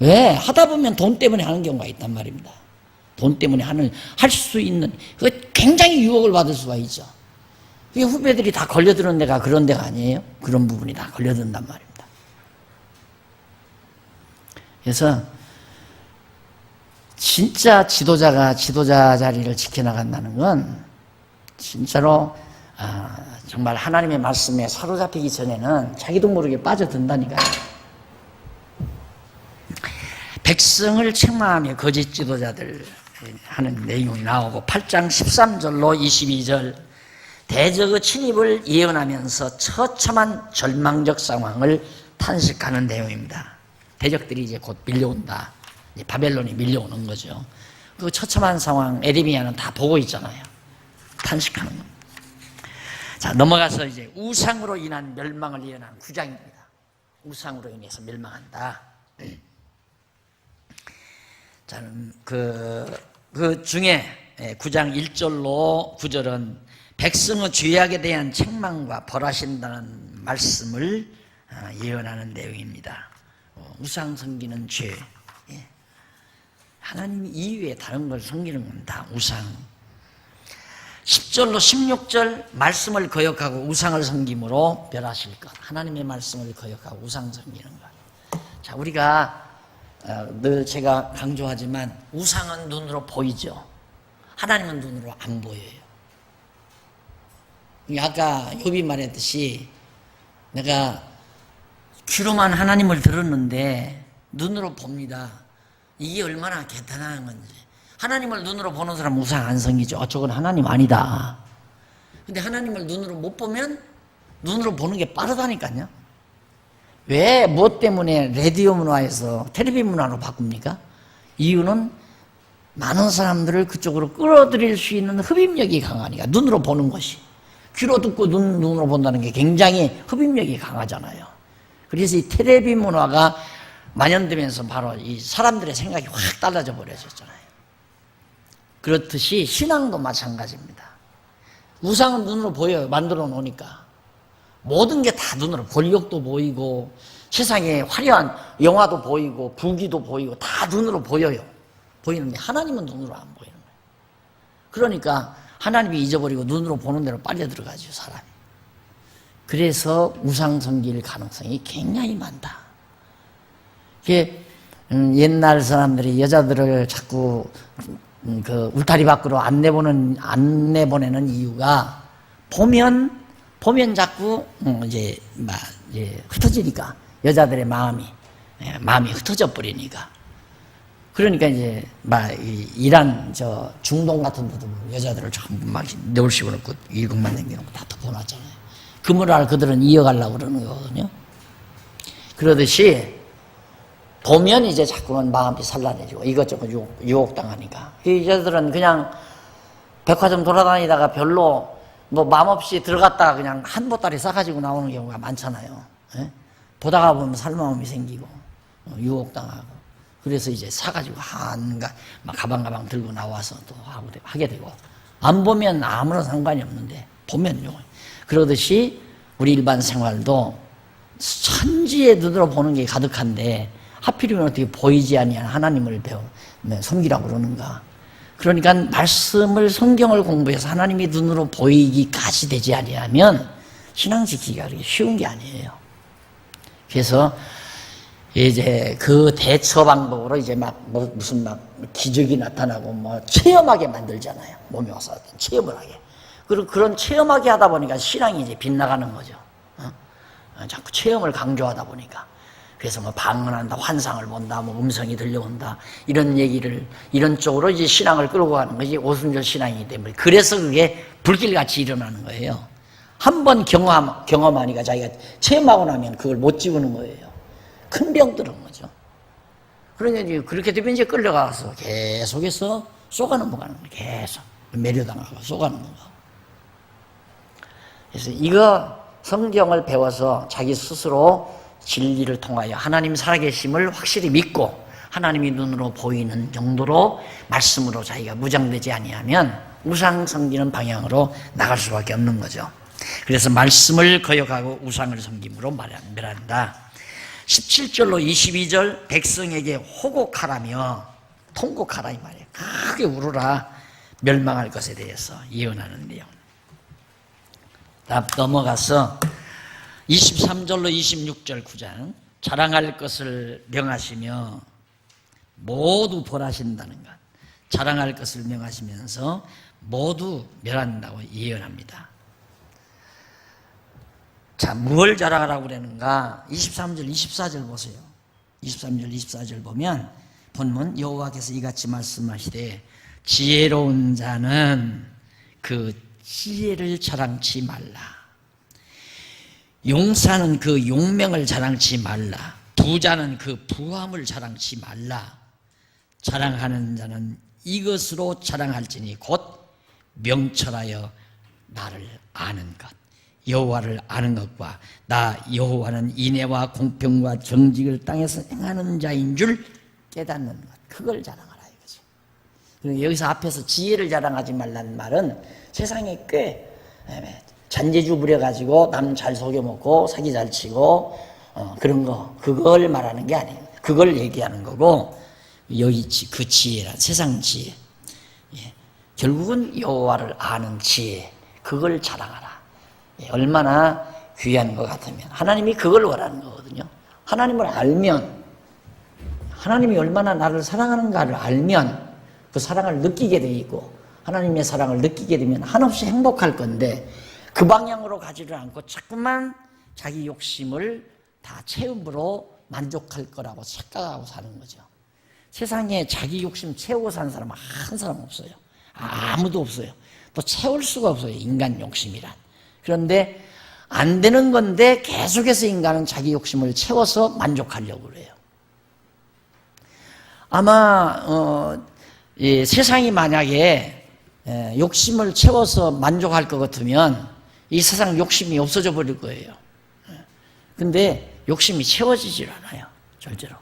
왜? 하다 보면 돈 때문에 하는 경우가 있단 말입니다. 돈 때문에 할 수 있는 굉장히 유혹을 받을 수가 있죠. 그게 후배들이 다 걸려드는 데가 그런 데가 아니에요. 그런 부분이 다 걸려든단 말입니다. 그래서 진짜 지도자가 지도자 자리를 지켜나간다는 건 진짜로 정말 하나님의 말씀에 사로잡히기 전에는 자기도 모르게 빠져든다니까요. 백성을 책망하며 거짓 지도자들 하는 내용이 나오고 8장 13절로 22절 대적의 침입을 예언하면서 처참한 절망적 상황을 탄식하는 내용입니다. 대적들이 이제 곧 밀려온다. 이제 바벨론이 밀려오는 거죠. 그 처참한 상황 에레미야는 다 보고 있잖아요. 탄식하는 겁니다. 자, 넘어가서 이제 우상으로 인한 멸망을 예언한 9장입니다. 우상으로 인해서 멸망한다. 자, 그 중에 9장 1절로 9절은 백성의 죄악에 대한 책망과 벌하신다는 말씀을 예언하는 내용입니다. 우상 섬기는 죄, 하나님 이외에 다른 걸 섬기는 건 다 우상. 10절로 16절 말씀을 거역하고 우상을 섬김으로 멸하실 것. 하나님의 말씀을 거역하고 우상 섬기는 것. 자, 우리가 늘 제가 강조하지만 우상은 눈으로 보이죠. 하나님은 눈으로 안 보여요. 아까 욥이 말했듯이 내가 귀로만 하나님을 들었는데 눈으로 봅니다. 이게 얼마나 개탄한 건지. 하나님을 눈으로 보는 사람은 우상 안 섬기죠. 저건 하나님 아니다. 근데 하나님을 눈으로 못 보면 눈으로 보는 게 빠르다니까요. 왜, 무엇 때문에 라디오 문화에서 텔레비 문화로 바꿉니까? 이유는 많은 사람들을 그쪽으로 끌어들일 수 있는 흡입력이 강하니까. 눈으로 보는 것이. 귀로 듣고 눈으로 본다는 게 굉장히 흡입력이 강하잖아요. 그래서 이 텔레비 문화가 만연되면서 바로 이 사람들의 생각이 확 달라져 버려졌잖아요. 그렇듯이 신앙도 마찬가지입니다. 우상은 눈으로 보여요. 만들어 놓으니까. 모든 게 다 눈으로, 권력도 보이고 세상에 화려한 영화도 보이고 부귀도 보이고 다 눈으로 보여요. 보이는데 하나님은 눈으로 안 보이는 거예요. 그러니까 하나님이 잊어버리고 눈으로 보는 대로 빨려 들어가죠, 사람이. 그래서 우상 섬길 가능성이 굉장히 많다. 이게 옛날 사람들이 여자들을 자꾸 그 울타리 밖으로 안 내보내는 이유가 보면 자꾸 이제 흩어지니까 여자들의 마음이 흩어져 버리니까. 그러니까 이제 이란 중동 같은 데도 여자들을 전부 막 내올 씹어놓고 일국만 남겨놓고 다 덮어놨잖아요. 그 문화를 그들은 이어가려고 그러는 거거든요. 그러듯이 보면 이제 자꾸만 마음이 산란해지고 이것저것 유혹당하니까. 이 여자들은 그냥 백화점 돌아다니다가 별로 마음 없이 들어갔다가 그냥 한 보따리 싸가지고 나오는 경우가 많잖아요. 보다가 보면 살마음이 생기고 유혹당하고. 그래서 이제 사가지고 막 가방 들고 나와서 또 하게 되고. 안 보면 아무런 상관이 없는데 보면요. 그러듯이 우리 일반 생활도 천지의 눈으로 보는 게 가득한데 하필이면 어떻게 보이지 아니한 하나님을 섬기라고 그러는가. 그러니까 말씀을, 성경을 공부해서 하나님이 눈으로 보이기까지 되지 아니하면 신앙 지키기가 그렇게 쉬운 게 아니에요. 그래서 이제 그 대처 방법으로 이제 무슨 기적이 나타나고 체험하게 만들잖아요. 몸에 와서 어떤 체험을 하게. 그리고 그런 체험하게 하다 보니까 신앙이 이제 빗나가는 거죠. 자꾸 체험을 강조하다 보니까. 그래서 방언한다, 환상을 본다, 음성이 들려온다, 이런 쪽으로 이제 신앙을 끌고 가는 것이 오순절 신앙이기 때문에. 그래서 그게 불길같이 일어나는 거예요. 한 번 경험하니까 자기가 체험하고 나면 그걸 못 지우는 거예요. 큰 병 들은 거죠. 그러니까 그렇게 되면 이제 끌려가서 계속해서 쏘가넘어가는 거예요. 계속. 매료당하고 쏘가넘어가고. 그래서 이거 성경을 배워서 자기 스스로 진리를 통하여 하나님 살아계심을 확실히 믿고 하나님이 눈으로 보이는 정도로 말씀으로 자기가 무장되지 아니하면 우상 섬기는 방향으로 나갈 수밖에 없는 거죠. 그래서 말씀을 거역하고 우상을 섬김으로 멸한다. 17절로 22절 백성에게 호곡하라며 통곡하라 이 말이에요. 크게 울어라. 멸망할 것에 대해서 예언하는 내용. 넘어가서 23절로 26절 9장 자랑할 것을 명하시며 모두 벌하신다는 것. 자랑할 것을 명하시면서 모두 멸한다고 예언합니다. 자, 뭘 자랑하라고 그러는가? 23절, 24절 보세요. 23절, 24절 보면 본문 여호와께서 이같이 말씀하시되 지혜로운 자는 그 지혜를 자랑치 말라. 용사는 그 용맹을 자랑치 말라. 부자는 그 부함을 자랑치 말라. 자랑하는 자는 이것으로 자랑할지니 곧 명철하여 나를 아는 것, 여호와를 아는 것과 나 여호와는 인애와 공평과 정직을 땅에서 행하는 자인 줄 깨닫는 것, 그걸 자랑하라 이거죠. 여기서 앞에서 지혜를 자랑하지 말라는 말은 세상에 꽤 잔재주 부려가지고 남 잘 속여먹고 사기 잘 치고 그런 거, 그걸 말하는 게 아니에요. 그걸 얘기하는 거고, 여기 그 지혜란 세상 지혜, 결국은 여호와를 아는 지혜, 그걸 자랑하라. 얼마나 귀한 것 같으면 하나님이 그걸 원하는 거거든요. 하나님을 알면, 하나님이 얼마나 나를 사랑하는가를 알면 그 사랑을 느끼게 돼 있고, 하나님의 사랑을 느끼게 되면 한없이 행복할 건데, 그 방향으로 가지를 않고 자꾸만 자기 욕심을 다 채움으로 만족할 거라고 착각하고 사는 거죠. 세상에 자기 욕심 채우고 사는 사람은 한 사람 없어요. 아무도 없어요. 또 채울 수가 없어요, 인간 욕심이란. 그런데 안 되는 건데 계속해서 인간은 자기 욕심을 채워서 만족하려고 그래요. 아마 세상이 만약에 욕심을 채워서 만족할 것 같으면 이 세상 욕심이 없어져 버릴 거예요. 근데 욕심이 채워지질 않아요, 절대로.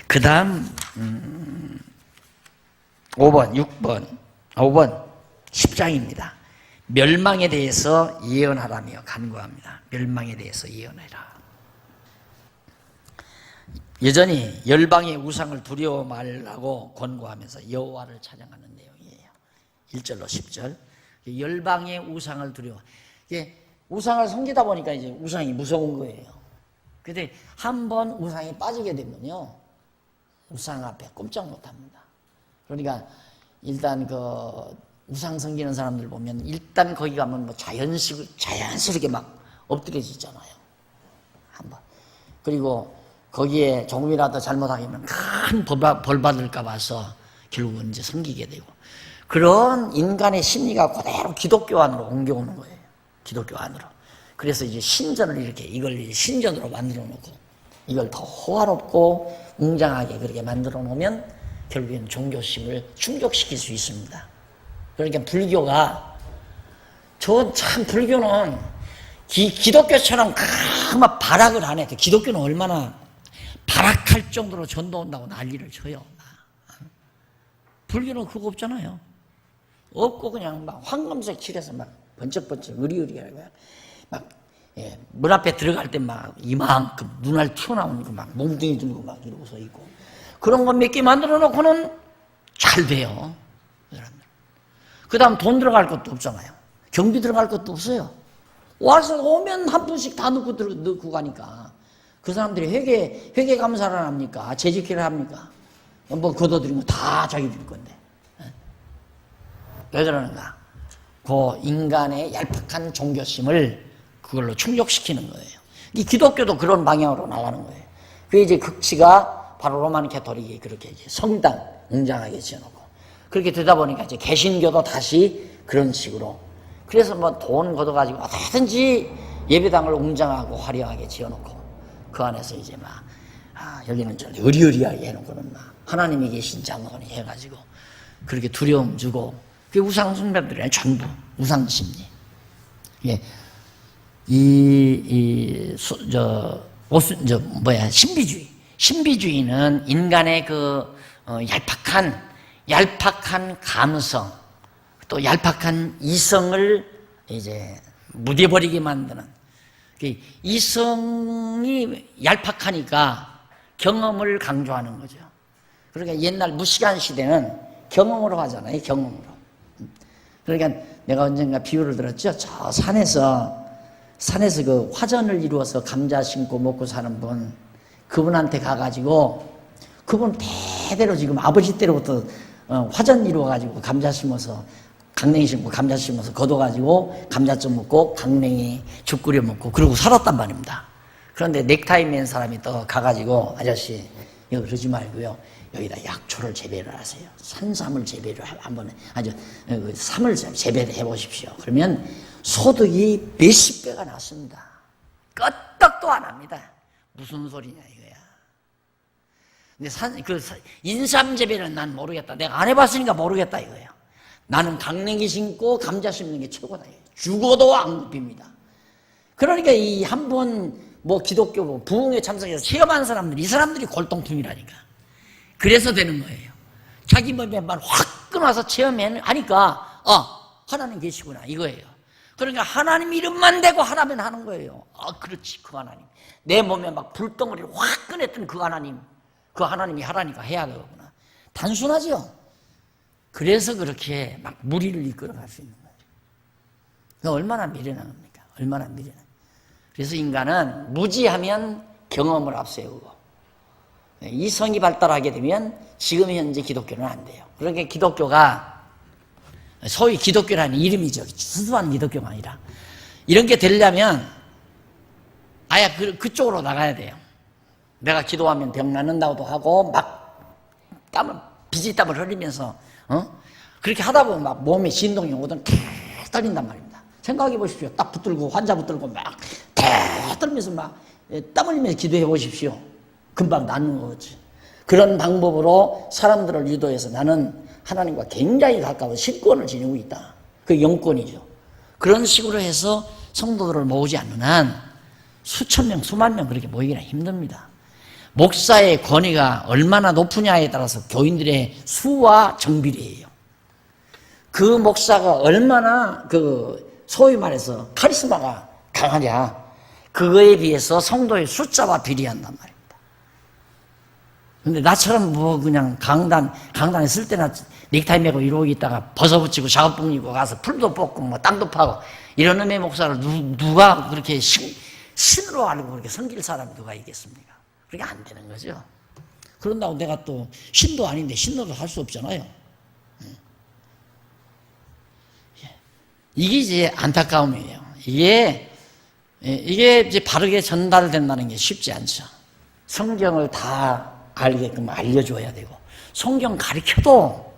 그 다음 5번 10장입니다. 멸망에 대해서 예언하라며 간구합니다. 멸망에 대해서 예언해라. 여전히 열방의 우상을 두려워 말라고 권고하면서 여호와를 찬양하는 내용이에요. 1절로 10절. 열방의 우상을 두려워. 우상을 섬기다 보니까 이제 우상이 무서운 거예요. 근데 한번 우상에 빠지게 되면요, 우상 앞에 꼼짝 못 합니다. 그러니까 일단 그 우상 섬기는 사람들 보면 일단 거기 가면 뭐 자연스럽게 막 엎드려지잖아요. 한번. 그리고 거기에 조금이라도 잘못하게 되면 큰 벌 받을까 봐서 결국은 이제 섬기게 되고, 그런 인간의 심리가 그대로 기독교 안으로 옮겨오는 거예요. 기독교 안으로. 그래서 이제 신전을 이렇게 이걸 신전으로 만들어 놓고 이걸 더 호화롭고 웅장하게 그렇게 만들어 놓으면 결국엔 종교심을 충족시킬 수 있습니다. 그러니까 불교가, 불교는 기독교처럼 막 발악을 안 해도, 기독교는 얼마나 발악할 정도로 전도 온다고 난리를 쳐요. 불교는 그거 없잖아요. 없고 그냥 막 황금색 칠해서 막 번쩍번쩍 의리의리하고 막 문 앞에 들어갈 때 막 이만큼 눈알 튀어나오는 거 막 몽둥이 들고 막 이러고 서 있고, 그런 거 몇 개 만들어 놓고는 잘 돼요. 그 다음 돈 들어갈 것도 없잖아요. 경비 들어갈 것도 없어요. 와서 오면 한 푼씩 다 넣고 가니까 그 사람들이 회계 감사를 합니까? 재직회를 합니까? 뭐 걷어들이면 다 자기들 건데. 왜 그러는가? 그 인간의 얄팍한 종교심을 그걸로 충족시키는 거예요. 이 기독교도 그런 방향으로 나가는 거예요. 그게 이제 극치가 바로 로만 캐토릭이 그렇게 이제 성당 웅장하게 지어놓고, 그렇게 되다 보니까 이제 개신교도 다시 그런 식으로, 그래서 뭐 돈 걷어가지고 어떻게든지 예배당을 웅장하고 화려하게 지어놓고 그 안에서 이제 막 여기는 좀 의리의리하게 해놓고는 막 하나님이 계신 장로니 해가지고 그렇게 두려움 주고, 그게 우상 숭배들이에요. 전부 우상 심리. 예, 신비주의는 인간의 그 얄팍한 감성, 또 얄팍한 이성을 이제 무뎌버리게 만드는, 이성이 얄팍하니까 경험을 강조하는 거죠. 그러니까 옛날 무시간 시대는 경험으로 하잖아요. 경험으로. 그러니까 내가 언젠가 비유를 들었죠. 저 산에서 그 화전을 이루어서 감자 심고 먹고 사는 분, 그분한테 가가지고, 그분 대대로 지금 아버지 때로부터 화전 이루어가지고 감자 심어서, 강냉이 심고 감자 심어서 걷어가지고 감자좀 먹고 강냉이 죽 끓여 먹고 그러고 살았단 말입니다. 그런데 넥타이 맨 사람이 또 가가지고, 아저씨 이거 그러지 말고요, 여기다 약초를 재배를 하세요. 산삼을 재배를 한번 삼을 재배를 해보십시오. 그러면 소득이 몇십 배가 났습니다. 끄떡도 안 합니다. 무슨 소리냐 이거야. 근데 인삼재배는 난 모르겠다. 내가 안 해봤으니까 모르겠다 이거예요. 나는 강냉이 심고 감자 심는 게 최고다. 죽어도 안 굽힙니다. 그러니까 이 한번 기독교 부흥회 참석해서 체험한 사람들, 이 사람들이 골동품이라니까. 그래서 되는 거예요. 자기 몸에만 확 끊어서 체험하니까 하나님 계시구나 이거예요. 그러니까 하나님 이름만 대고 하나면 하는 거예요. 그렇지, 그 하나님. 내 몸에 막 불덩어리를 확 꺼냈던 그 하나님이 하라니까 해야 되구나. 단순하죠. 그래서 그렇게 막 무리를 이끌어갈 수 있는 거예요. 얼마나 미련한 겁니까? 얼마나 미련한. 그래서 인간은 무지하면 경험을 앞세우고, 이성이 발달하게 되면 지금 현재 기독교는 안 돼요. 그러니까 기독교가 소위 기독교라는 이름이죠. 수수한 기독교가 아니라 이런 게 되려면 아예 그쪽으로 나가야 돼요. 내가 기도하면 병 낫는다고도 하고 막 비지땀을 흘리면서 그렇게 하다 보면 막 몸에 진동이 오든 탁 떨린단 말입니다. 생각해 보십시오. 딱 붙들고 환자 붙들고 막 탁 떨면서 막 땀 흘리면서 기도해 보십시오. 금방 낫는 거지. 그런 방법으로 사람들을 유도해서 나는 하나님과 굉장히 가까운 신권을 지니고 있다. 그 영권이죠. 그런 식으로 해서 성도들을 모으지 않는 한 수천 명, 수만 명 그렇게 모이기는 힘듭니다. 목사의 권위가 얼마나 높으냐에 따라서 교인들의 수와 정비례해요. 그 목사가 얼마나 소위 말해서 카리스마가 강하냐, 그거에 비해서 성도의 숫자와 비례한단 말입니다. 근데 나처럼 그냥 강단에 쓸 때나 넥타이 메고 이러고 있다가 벗어붙이고 작업복 입고 가서 풀도 뽑고 땅도 파고 이런 놈의 목사를 누가 그렇게 신으로 알고 그렇게 섬길 사람이 누가 있겠습니까? 그게 안 되는 거죠. 그런다고 내가 또 신도 아닌데 신도를 할 수 없잖아요. 이게 이제 안타까움이에요. 이게 이제 바르게 전달된다는 게 쉽지 않죠. 성경을 다 알게끔 알려줘야 되고, 성경 가르쳐도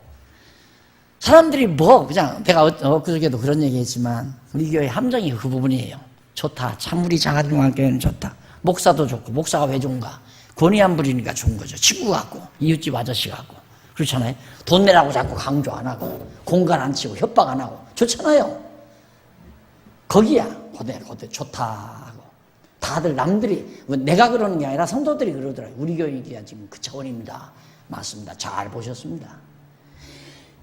사람들이 그냥 내가 엊그저께도 그런 얘기 했지만 우리 교회 함정이 그 부분이에요. 좋다. 참우리 장학교회는 좋다. 목사도 좋고, 목사가 왜 좋은가? 권위 안 부리니까 좋은 거죠. 친구 같고, 이웃집 아저씨 같고. 그렇잖아요. 돈 내라고 자꾸 강조 안 하고, 공간 안 치고, 협박 안 하고. 좋잖아요. 거기야. 그때 좋다 하고. 다들 남들이, 내가 그러는 게 아니라 성도들이 그러더라고요. 우리 교회가 지금 그 차원입니다. 맞습니다. 잘 보셨습니다.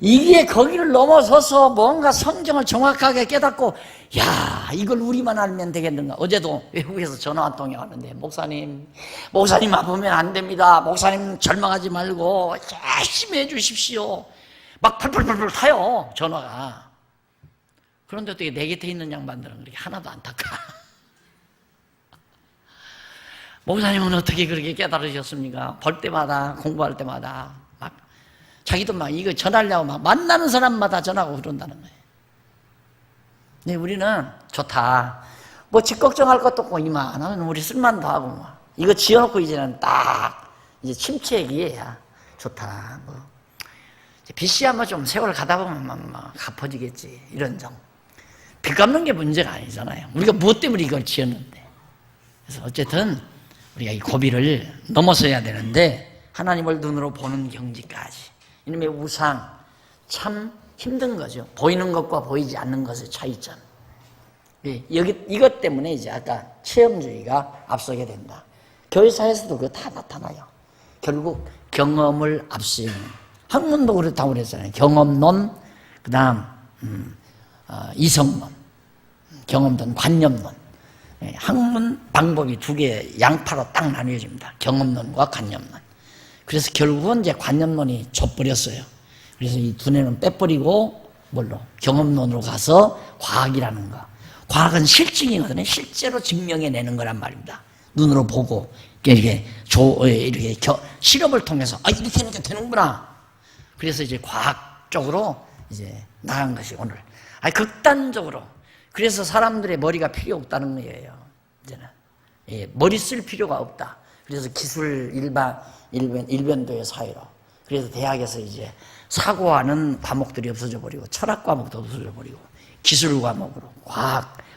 이게 거기를 넘어서서 뭔가 성경을 정확하게 깨닫고, 이걸 우리만 알면 되겠는가. 어제도 외국에서 전화 한 통이 왔는데, 목사님 아프면 안 됩니다. 목사님 절망하지 말고 열심히 해주십시오. 막 펄펄펄펄 타요, 전화가. 그런데 어떻게 내 곁에 있는 양반들은 그렇게 하나도 안 닦아. 목사님은 어떻게 그렇게 깨달으셨습니까? 볼 때마다, 공부할 때마다 막 자기도 막 이거 전하려고 막 만나는 사람마다 전하고 그런다는 거예요. 근데 우리는 좋다. 집 걱정할 것도 없고, 이만하면 우리 쓸만도 하고, 이거 지어놓고 이제는 딱 이제 침체의 기회야. 좋다. 빚이 한번 좀 세월 가다 보면 갚아지겠지. 이런 점. 빚 갚는 게 문제가 아니잖아요. 우리가 무엇 때문에 이걸 지었는데. 그래서 어쨌든 우리가 이 고비를 넘어서야 되는데, 하나님을 눈으로 보는 경지까지. 이놈의 우상, 참 힘든 거죠. 보이는 것과 보이지 않는 것의 차이점. 이것 때문에 이제 아까 체험주의가 앞서게 된다. 교회사에서도 그거 다 나타나요. 결국 경험을 앞세우는. 학문도 그렇다고 그랬잖아요. 경험론, 그 다음 이성론, 경험론, 관념론. 학문 방법이 두 개, 양파로 딱 나뉘어집니다. 경험론과 관념론. 그래서 결국은 이제 관념론이 져버렸어요. 그래서 이 두뇌는 빼버리고 경험론으로 가서 과학이라는 거. 과학은 실증이거든요. 실제로 증명해내는 거란 말입니다. 눈으로 보고 이렇게 실험을 통해서 이렇게 하니까 되는구나. 그래서 이제 과학적으로 이제 나간 것이 오늘. 극단적으로. 그래서 사람들의 머리가 필요 없다는 거예요. 이제는 머리 쓸 필요가 없다. 그래서 기술 일변도의 사회로. 그래서 대학에서 이제 사고하는 과목들이 없어져 버리고, 철학 과목도 없어져 버리고, 기술 과목으로,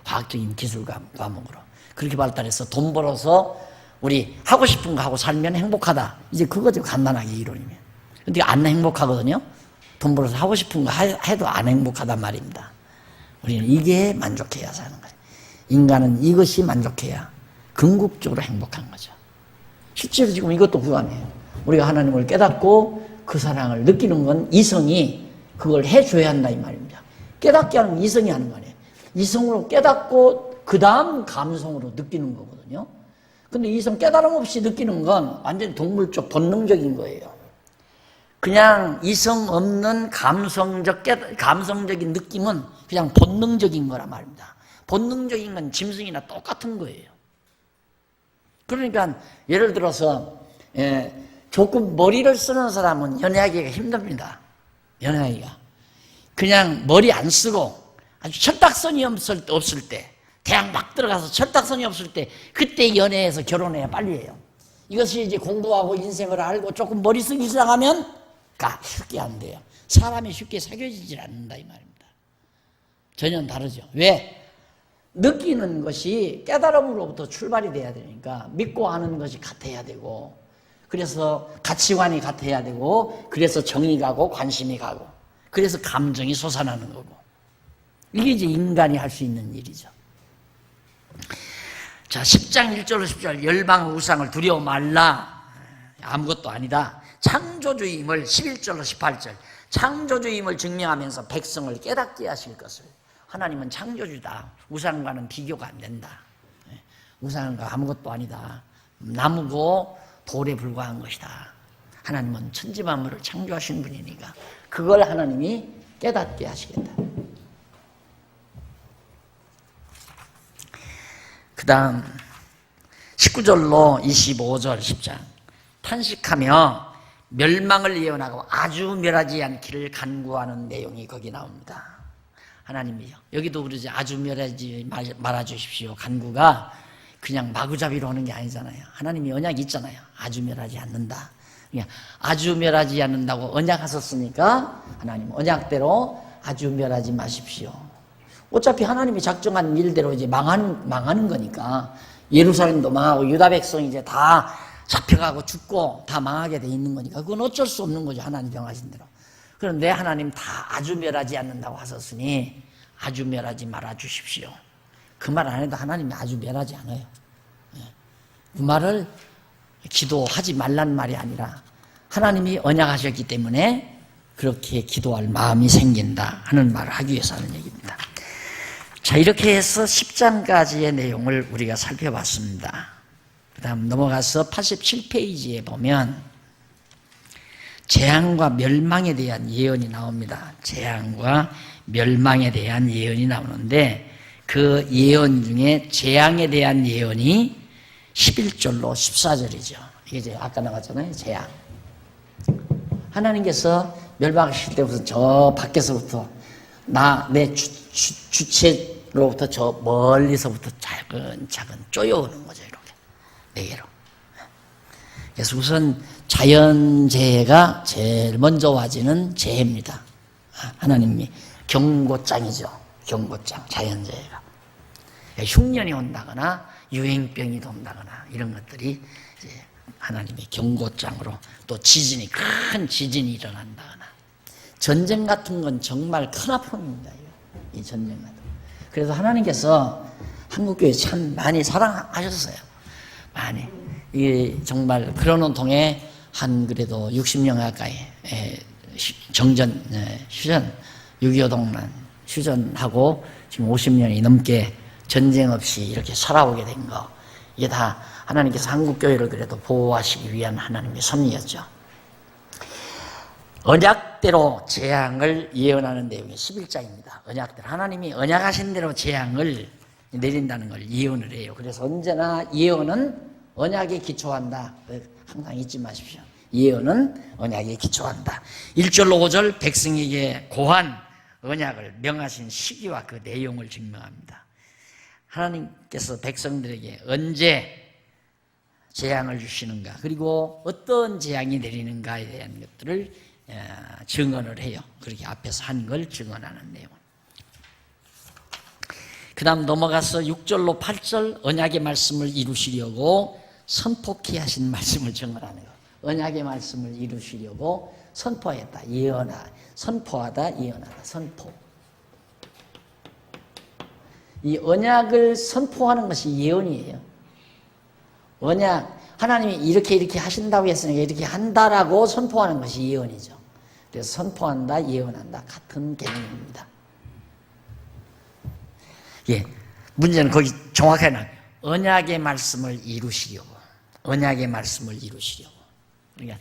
과학적인 기술 과목으로 그렇게 발달해서 돈 벌어서 우리 하고 싶은 거 하고 살면 행복하다. 이제 그거죠, 간단하게 이론이면. 근데 안 행복하거든요. 돈 벌어서 하고 싶은 거 해도 안 행복하단 말입니다. 우리는 이게 만족해야 사는 거예요. 인간은 이것이 만족해야 궁극적으로 행복한 거죠. 실제로 지금 이것도 그거네요. 우리가 하나님을 깨닫고 그 사랑을 느끼는 건 이성이 그걸 해줘야 한다 이 말입니다. 깨닫게 하는 건 이성이 하는 거예요. 이성으로 깨닫고 그 다음 감성으로 느끼는 거거든요. 근데 이성 깨달음 없이 느끼는 건 완전히 동물적 본능적인 거예요. 그냥 이성 없는 감성적인 느낌은 그냥 본능적인 거란 말입니다. 본능적인 건 짐승이나 똑같은 거예요. 그러니까 예를 들어서 조금 머리를 쓰는 사람은 연애하기가 힘듭니다. 연애하기가. 그냥 머리 안 쓰고 아주 철딱선이 없을 때, 대학 막 들어가서 철딱선이 없을 때 그때 연애해서 결혼해야 빨리 해요. 이것이 이제 공부하고 인생을 알고 조금 머리 쓰기 시작하면 쉽게 안 돼요. 사람이 쉽게 사귀어지질 않는다 이 말입니다. 전혀 다르죠. 왜? 느끼는 것이 깨달음으로부터 출발이 돼야 되니까 믿고 하는 것이 같아야 되고, 그래서 가치관이 같아야 되고, 그래서 정이 가고 관심이 가고, 그래서 감정이 솟아나는 거고, 이게 이제 인간이 할 수 있는 일이죠. 자, 10장 1절로 10절 열방 우상을 두려워 말라. 아무것도 아니다. 창조주임을 11절로 18절 창조주임을 증명하면서 백성을 깨닫게 하실 것을. 하나님은 창조주다. 우상과는 비교가 안 된다. 우상과 아무것도 아니다. 나무고 돌에 불과한 것이다. 하나님은 천지만물을 창조하신 분이니까 그걸 하나님이 깨닫게 하시겠다. 그 다음 19절로 25절 10장 탄식하며 멸망을 예언하고 아주 멸하지 않기를 간구하는 내용이 거기 나옵니다. 하나님이요. 여기도 그러지. 아주 멸하지 말아주십시오. 간구가 그냥 마구잡이로 하는 게 아니잖아요. 하나님이 언약이 있잖아요. 아주 멸하지 않는다. 그냥 아주 멸하지 않는다고 언약하셨으니까 하나님 언약대로 아주 멸하지 마십시오. 어차피 하나님이 작정한 일대로 이제 망하는 거니까 예루살렘도 망하고 유다 백성이 이제 다 잡혀가고 죽고 다 망하게 돼 있는 거니까 그건 어쩔 수 없는 거죠. 하나님 정하신 대로. 그런데 하나님 다 아주 멸하지 않는다고 하셨으니 아주 멸하지 말아 주십시오. 그 말 안 해도 하나님이 아주 멸하지 않아요. 그 말을 기도하지 말란 말이 아니라 하나님이 언약하셨기 때문에 그렇게 기도할 마음이 생긴다 하는 말을 하기 위해서 하는 얘기입니다. 자, 이렇게 해서 10장까지의 내용을 우리가 살펴봤습니다. 그 다음 넘어가서 87페이지에 보면 재앙과 멸망에 대한 예언이 나옵니다. 재앙과 멸망에 대한 예언이 나오는데 그 예언 중에 재앙에 대한 예언이 11절로 14절이죠. 이게 이제 아까 나왔잖아요. 재앙. 하나님께서 멸망하실 때부터 저 밖에서부터 내 주체로부터 저 멀리서부터 차근차근 쪼여오는 거죠. 이렇게 내게로. 그래서 우선 자연재해가 제일 먼저 와지는 재해입니다. 하나님이 경고장이죠. 경고장, 자연재해가. 흉년이 온다거나 유행병이 돈다거나 이런 것들이 이제 하나님의 경고장으로, 또 지진이, 큰 지진이 일어난다거나, 전쟁 같은 건 정말 큰 아픔입니다. 이 전쟁 같은 거. 그래서 하나님께서 한국교회 참 많이 사랑하셨어요. 많이. 이게 정말 그러는 통에 한 그래도 60년 가까이 정전, 휴전, 6.25 동란 휴전하고 지금 50년이 넘게 전쟁 없이 이렇게 살아오게 된 거, 이게 다 하나님께서 한국교회를 그래도 보호하시기 위한 하나님의 섭리였죠. 언약대로 재앙을 예언하는 내용이 11장입니다. 언약대로. 하나님이 언약하신 대로 재앙을 내린다는 걸 예언을 해요. 그래서 언제나 예언은 언약에 기초한다. 항상 잊지 마십시오. 예언은 언약에 기초한다. 1절로 5절 백성에게 고한 언약을 명하신 시기와 그 내용을 증명합니다. 하나님께서 백성들에게 언제 재앙을 주시는가, 그리고 어떤 재앙이 내리는가에 대한 것들을 증언을 해요. 그렇게 앞에서 한 걸 증언하는 내용. 그 다음 넘어가서 6절로 8절 언약의 말씀을 이루시려고 선포케 하신 말씀을 증언하는 거. 언약의 말씀을 이루시려고 선포했다. 예언하다. 선포하다. 예언하다. 선포. 이 언약을 선포하는 것이 예언이에요. 언약, 하나님이 이렇게 하신다고 했으니까 이렇게 한다라고 선포하는 것이 예언이죠. 그래서 선포한다, 예언한다. 같은 개념입니다. 예. 문제는 거기 정확하게 나와요. 언약의 말씀을 이루시려고. 언약의 말씀을 이루시려고. 그러니까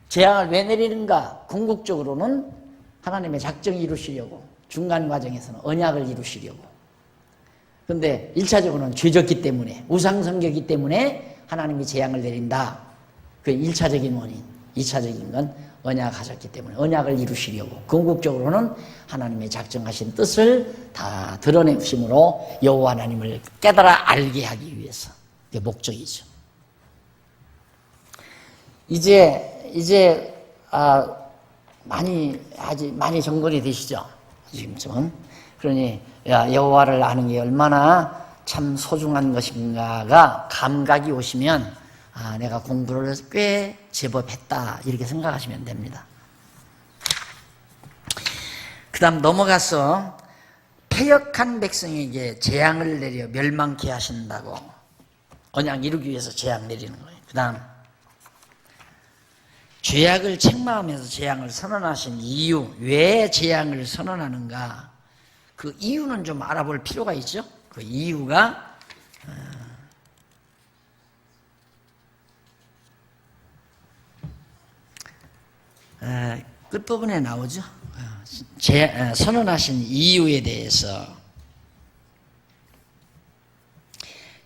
재앙을 왜 내리는가? 궁극적으로는 하나님의 작정을 이루시려고. 중간 과정에서는 언약을 이루시려고. 그런데 1차적으로는 죄졌기 때문에, 우상성교이기 때문에 하나님이 재앙을 내린다. 그게 1차적인 원인. 2차적인 건 언약하셨기 때문에 언약을 이루시려고. 궁극적으로는 하나님의 작정하신 뜻을 다 드러내심으로 여호와 하나님을 깨달아 알게 하기 위해서. 그게 목적이죠. 이제 많이 정돈이 되시죠? 지금쯤은. 그러니 여호와를 아는 게 얼마나 참 소중한 것인가가 감각이 오시면 내가 공부를 꽤 제법 했다 이렇게 생각하시면 됩니다. 그 다음 넘어가서 패역한 백성에게 재앙을 내려 멸망케 하신다고. 언약 이루기 위해서 재앙 내리는 거예요. 그 다음 죄악을 책망하면서 재앙을 선언하신 이유, 왜 재앙을 선언하는가? 그 이유는 좀 알아볼 필요가 있죠. 그 이유가 끝부분에 나오죠. 선언하신 이유에 대해서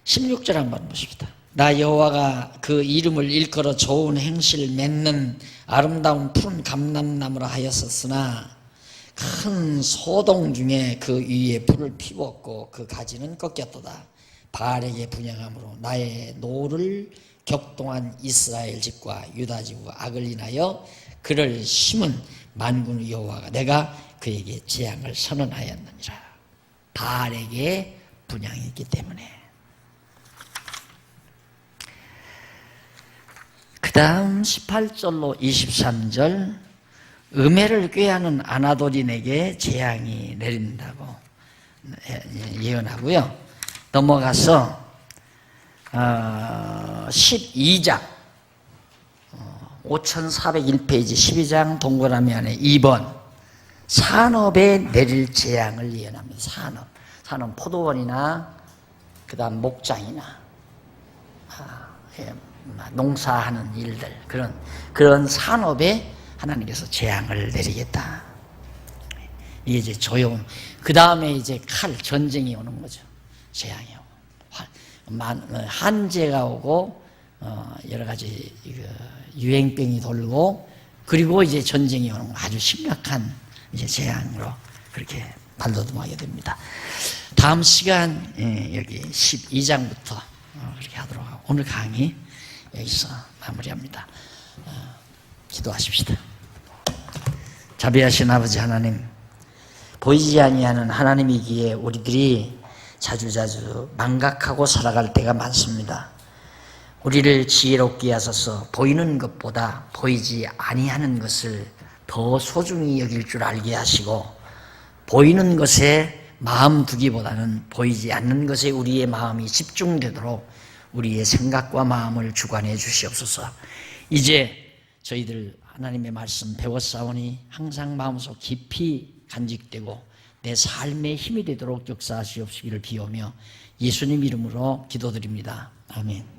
16절 한번 보십시다. 나 여호와가 그 이름을 일컬어 좋은 행실 맺는 아름다운 푸른 감람나무라 하였었으나 큰 소동 중에 그 위에 불을 피웠고 그 가지는 꺾였도다. 바알에게 분향함으로 나의 노를 격동한 이스라엘 집과 유다 집과 악을 인하여 그를 심은 만군의 여호와가 내가 그에게 재앙을 선언하였느니라. 바알에게 분향했기 때문에. 그 다음 18절로 23절 음해를 꾀하는 아나도린에게 재앙이 내린다고 예언하고요. 넘어가서 12장 5401페이지 12장 동그라미 안에 2번 산업에 내릴 재앙을 예언합니다. 산업 포도원이나 그 다음 목장이나 농사하는 일들 그런 산업에 하나님께서 재앙을 내리겠다. 이게 이제 조용. 그 다음에 이제 전쟁이 오는 거죠. 재앙이 오고 한재가 오고 여러 가지 유행병이 돌고 그리고 이제 전쟁이 오는 거 아주 심각한 이제 재앙으로 그렇게 발돋움하게 됩니다. 다음 시간 여기 12장부터 그렇게 하도록 하고 오늘 강의 여기서 마무리합니다. 기도하십시다. 자비하신 아버지 하나님, 보이지 아니하는 하나님이기에 우리들이 자주자주 망각하고 살아갈 때가 많습니다. 우리를 지혜롭게 하소서. 보이는 것보다 보이지 아니하는 것을 더 소중히 여길 줄 알게 하시고 보이는 것에 마음 두기보다는 보이지 않는 것에 우리의 마음이 집중되도록 우리의 생각과 마음을 주관해 주시옵소서. 이제 저희들 하나님의 말씀 배웠사오니 항상 마음속 깊이 간직되고 내 삶에 힘이 되도록 역사하시옵시기를 비오며 예수님 이름으로 기도드립니다. 아멘.